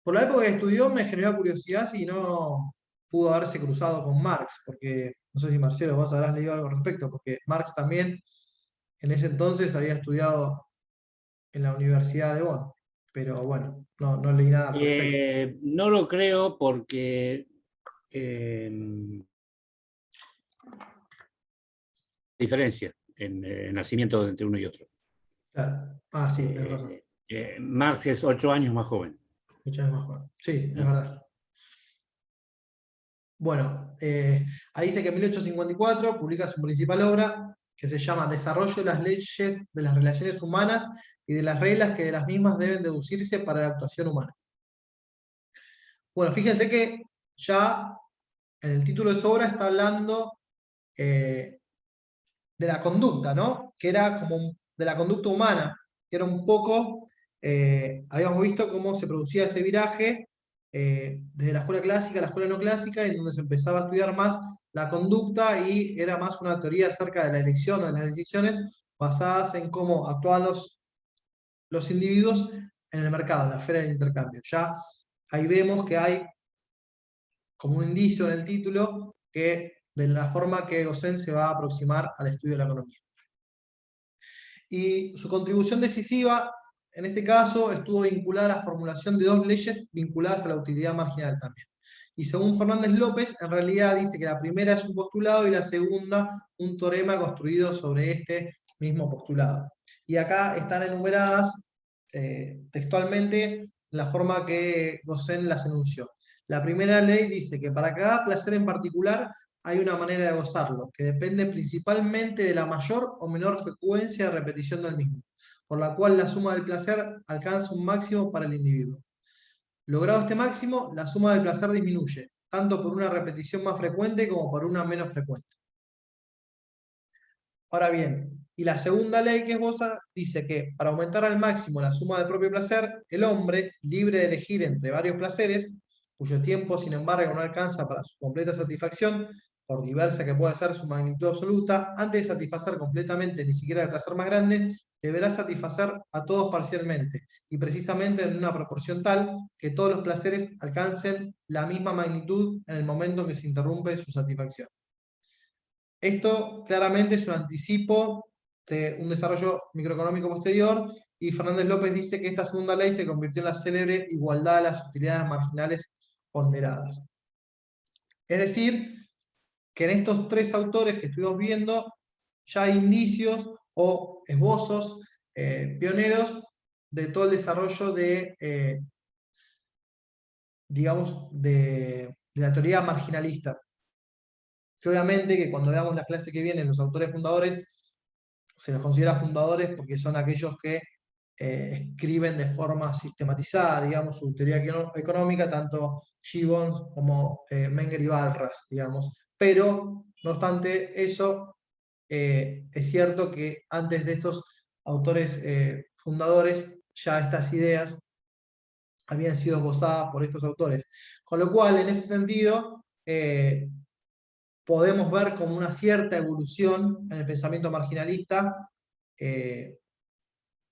[SPEAKER 1] Por la época que estudió me generó curiosidad si no pudo haberse cruzado con Marx, porque no sé si Marcelo vos habrás leído algo al respecto, porque Marx también en ese entonces había estudiado en la Universidad de Bonn, pero bueno, no leí nada al respecto.
[SPEAKER 2] No lo creo porque diferencia en nacimiento entre uno y otro.
[SPEAKER 1] Claro. Sí, tenés razón.
[SPEAKER 2] Marx es 8 años más joven.
[SPEAKER 1] Muchas más joven. Sí, es verdad. Bueno, ahí dice que en 1854 publica su principal obra, que se llama Desarrollo de las leyes de las relaciones humanas y de las reglas que de las mismas deben deducirse para la actuación humana. Bueno, fíjense que ya en el título de su obra está hablando de la conducta, ¿no? Que era como de la conducta humana, que era un poco habíamos visto cómo se producía ese viraje desde la escuela clásica a la escuela no clásica, en donde se empezaba a estudiar más la conducta y era más una teoría acerca de la elección o de las decisiones basadas en cómo actuaban los individuos en el mercado, en la esfera del intercambio. Ya ahí vemos que hay como un indicio en el título que de la forma que Gossen se va a aproximar al estudio de la economía. Y su contribución decisiva, en este caso, estuvo vinculada a la formulación de dos leyes vinculadas a la utilidad marginal también. Y según Fernández López, en realidad dice que la primera es un postulado y la segunda un teorema construido sobre este mismo postulado. Y acá están enumeradas textualmente la forma que Gossen las enunció. La primera ley dice que para cada placer en particular hay una manera de gozarlo, que depende principalmente de la mayor o menor frecuencia de repetición del mismo, por la cual la suma del placer alcanza un máximo para el individuo. Logrado este máximo, la suma del placer disminuye, tanto por una repetición más frecuente como por una menos frecuente. Ahora bien, y la segunda ley que esboza dice que para aumentar al máximo la suma del propio placer, el hombre, libre de elegir entre varios placeres, cuyo tiempo sin embargo no alcanza para su completa satisfacción, por diversa que pueda ser su magnitud absoluta, antes de satisfacer completamente ni siquiera el placer más grande, deberá satisfacer a todos parcialmente, y precisamente en una proporción tal que todos los placeres alcancen la misma magnitud en el momento en que se interrumpe su satisfacción. Esto claramente es un anticipo de un desarrollo microeconómico posterior, y Fernández López dice que esta segunda ley se convirtió en la célebre igualdad de las utilidades marginales ponderadas. Es decir, que en estos tres autores que estuvimos viendo ya hay indicios o esbozos pioneros de todo el desarrollo de, digamos, de la teoría marginalista. Que obviamente que cuando veamos la clase que viene, los autores fundadores, se los considera fundadores porque son aquellos que escriben de forma sistematizada, digamos, su teoría económica, tanto Gibbons como Menger y Walras, digamos. Pero, no obstante eso, es cierto que antes de estos autores fundadores, ya estas ideas habían sido esbozadas por estos autores. Con lo cual, en ese sentido, podemos ver como una cierta evolución en el pensamiento marginalista, que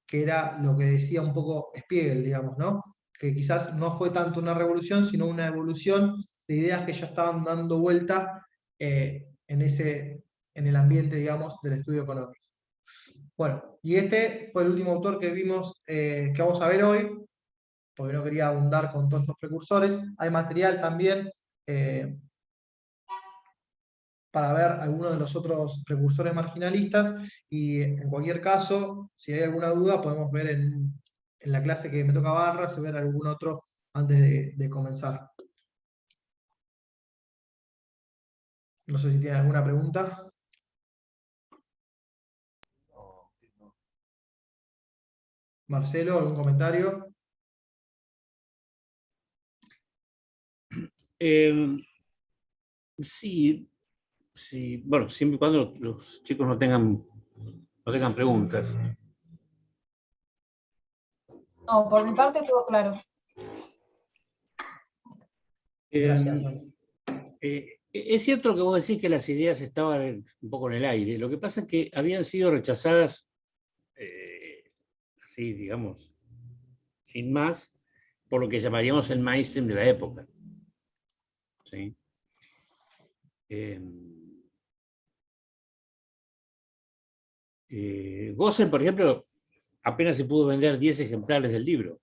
[SPEAKER 1] era lo que decía un poco Spiegel, digamos, ¿no? Que quizás no fue tanto una revolución, sino una evolución de ideas que ya estaban dando vuelta en el ambiente, digamos, del estudio económico. Bueno, y este fue el último autor que vimos, que vamos a ver hoy, porque no quería abundar con todos estos precursores. Hay material también para ver algunos de los otros precursores marginalistas, y en cualquier caso, si hay alguna duda, podemos ver en la clase que me toca Barras, ver algún otro antes de comenzar. No sé si tienen alguna pregunta. Marcelo, ¿algún comentario?
[SPEAKER 2] Sí, sí, bueno, siempre y cuando los chicos no tengan preguntas.
[SPEAKER 3] No, por mi parte todo claro.
[SPEAKER 1] Gracias.
[SPEAKER 2] Es cierto lo que vos decís, que las ideas estaban un poco en el aire. Lo que pasa es que habían sido rechazadas, así, digamos, sin más, por lo que llamaríamos el mainstream de la época. ¿Sí? Gossen, por ejemplo, apenas se pudo vender 10 ejemplares del libro.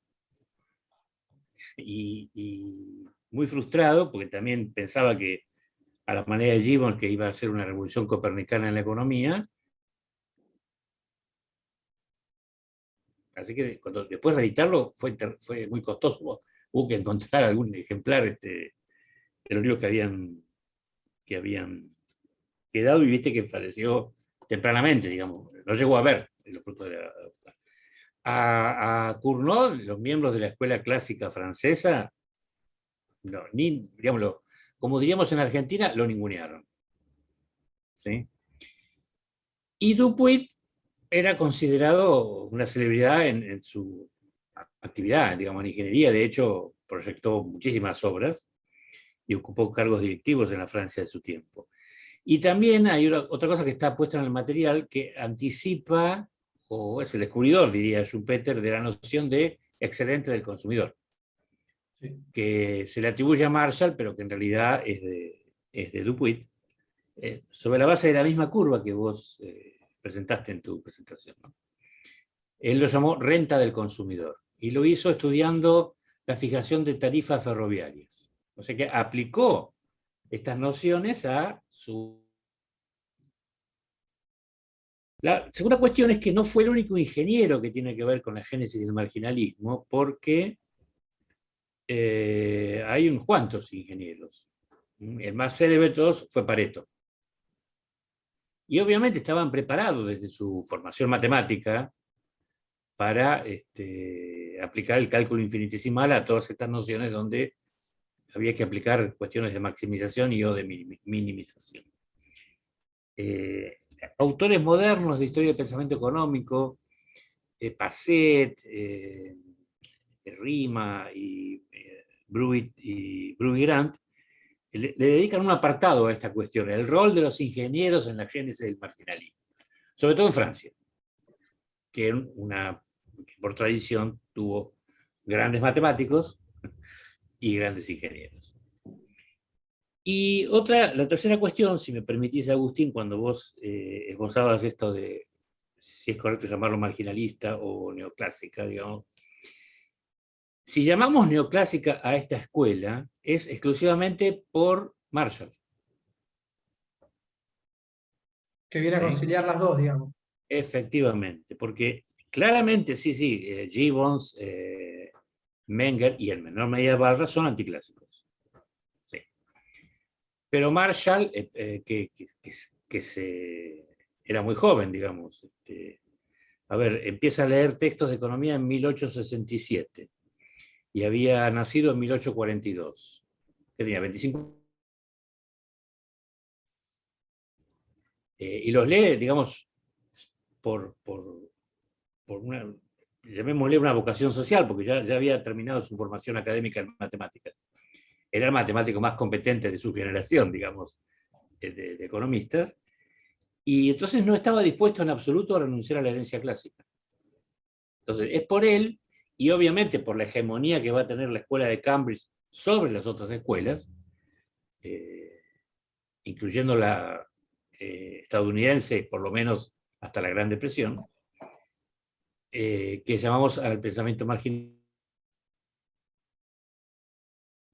[SPEAKER 2] Y muy frustrado, porque también pensaba que, a la manera de Gibbons, que iba a ser una revolución copernicana en la economía. Así que después de editarlo fue muy costoso. Hubo que encontrar algún ejemplar de los libros que habían quedado, y viste que falleció tempranamente, digamos. No llegó a ver los frutos de la... A Cournot, los miembros de la escuela clásica francesa, no, ni, digámoslo, como diríamos en Argentina, lo ningunearon. ¿Sí? Y Dupuit era considerado una celebridad en su actividad, digamos, en ingeniería. De hecho, proyectó muchísimas obras y ocupó cargos directivos en la Francia de su tiempo. Y también hay otra cosa que está puesta en el material que anticipa, o es el descubridor, diría Schumpeter, de la noción de excedente del consumidor, que se le atribuye a Marshall, pero que en realidad es de Dupuit, sobre la base de la misma curva que vos presentaste en tu presentación, ¿no? Él lo llamó renta del consumidor, y lo hizo estudiando la fijación de tarifas ferroviarias. O sea que aplicó estas nociones a su... La segunda cuestión es que no fue el único ingeniero que tiene que ver con la génesis del marginalismo, porque hay unos cuantos ingenieros. El más célebre de todos fue Pareto. Y obviamente estaban preparados desde su formación matemática para aplicar el cálculo infinitesimal a todas estas nociones donde había que aplicar cuestiones de maximización y o de minimización. Autores modernos de historia del pensamiento económico, Passet, Rima y Bruit y Grant, le dedican un apartado a esta cuestión, el rol de los ingenieros en la génesis del marginalismo, sobre todo en Francia, que por tradición tuvo grandes matemáticos y grandes ingenieros. Y la tercera cuestión, si me permitís, Agustín, cuando vos esbozabas esto de si es correcto llamarlo marginalista o neoclásica, digamos. Si llamamos neoclásica a esta escuela, es exclusivamente por Marshall.
[SPEAKER 1] Que viene a conciliar las dos, digamos.
[SPEAKER 2] Efectivamente, porque claramente, sí, Gibbons, Menger y en menor medida Barra son anticlásicos. Sí. Pero Marshall, era muy joven, digamos, empieza a leer textos de economía en 1867 y había nacido en 1842. Que tenía 25. Y los lee, digamos, por una, llamémosle una vocación social, porque ya había terminado su formación académica en matemáticas. Era el matemático más competente de su generación, digamos, de economistas, y entonces no estaba dispuesto en absoluto a renunciar a la herencia clásica. Entonces, es por él, y obviamente por la hegemonía que va a tener la escuela de Cambridge sobre las otras escuelas, incluyendo la estadounidense, por lo menos hasta la Gran Depresión, que llamamos al pensamiento marginal.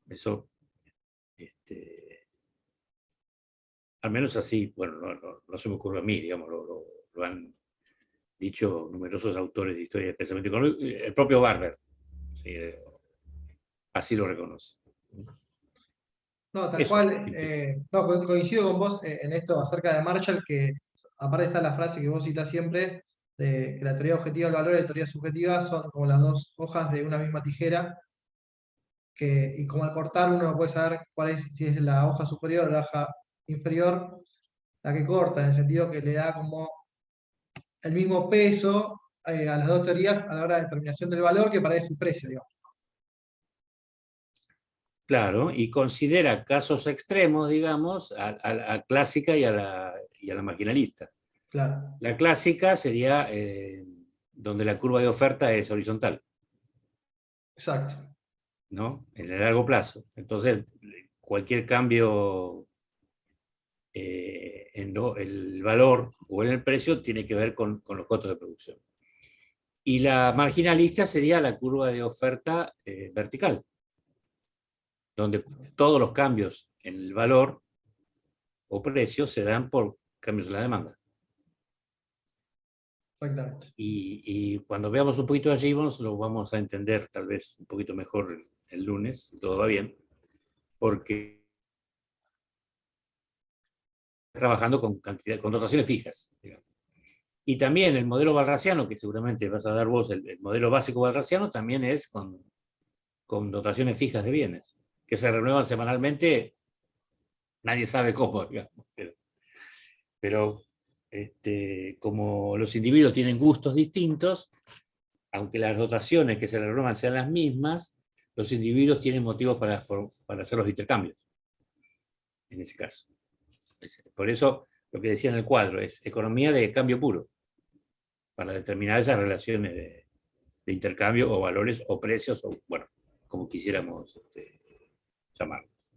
[SPEAKER 2] Eso, al menos así, bueno, no se me ocurre a mí, digamos, lo han dicho numerosos autores de historia del pensamiento económico, el propio Barber, ¿sí? Así lo reconoce.
[SPEAKER 1] No, tal
[SPEAKER 2] Eso,
[SPEAKER 1] cual. No, coincido con vos en esto acerca de Marshall, que aparte está la frase que vos citas siempre, de que la teoría objetiva del valor y la teoría subjetiva son como las dos hojas de una misma tijera, y como al cortar uno puede saber cuál es, si es la hoja superior o la hoja inferior, la que corta, en el sentido que le da como el mismo peso a las dos teorías a la hora de determinación del valor, que para ese precio, digamos.
[SPEAKER 2] Claro, y considera casos extremos, digamos, a la clásica y a la marginalista.
[SPEAKER 1] Claro.
[SPEAKER 2] La clásica sería donde la curva de oferta es horizontal.
[SPEAKER 1] Exacto.
[SPEAKER 2] ¿No? En el largo plazo. Entonces, cualquier cambio en el valor o en el precio tiene que ver con los costos de producción. Y la marginalista sería la curva de oferta vertical, donde todos los cambios en el valor o precio se dan por cambios en la demanda.
[SPEAKER 1] Exactamente.
[SPEAKER 2] Y cuando veamos un poquito de Gibbons lo vamos a entender tal vez un poquito mejor el lunes, si todo va bien, porque trabajando con dotaciones fijas, digamos. Y también el modelo balraciano, que seguramente vas a dar vos, el modelo básico balraciano, también es con dotaciones fijas de bienes, que se renuevan semanalmente, nadie sabe cómo, digamos. Pero como los individuos tienen gustos distintos, aunque las dotaciones que se le roban sean las mismas, los individuos tienen motivos para hacer los intercambios, en ese caso. Por eso, lo que decía en el cuadro es economía de cambio puro, para determinar esas relaciones de intercambio o valores o precios, o bueno, como quisiéramos llamarlos.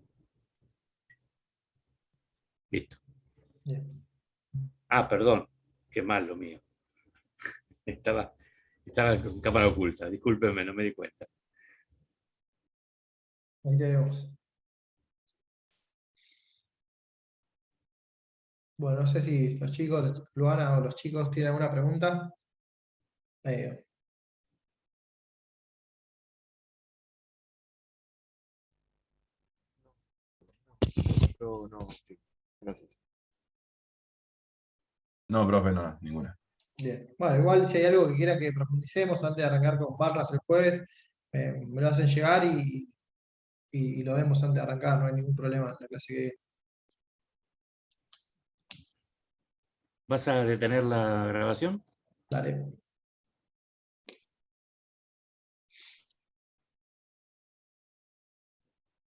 [SPEAKER 2] Listo.
[SPEAKER 1] Bien.
[SPEAKER 2] Ah, perdón, qué mal lo mío. Estaba con cámara oculta, discúlpenme, no me di cuenta.
[SPEAKER 1] Ahí te vemos. Bueno, no sé si los chicos, Luana o los chicos tienen alguna pregunta.
[SPEAKER 5] No, sí. Gracias.
[SPEAKER 6] No, profe, no, ninguna.
[SPEAKER 1] Bien. Bueno, igual si hay algo que quiera que profundicemos antes de arrancar con barras el jueves, me lo hacen llegar y lo vemos antes de arrancar, no hay ningún problema en la clase que viene.
[SPEAKER 2] ¿Vas a detener la grabación?
[SPEAKER 1] Dale.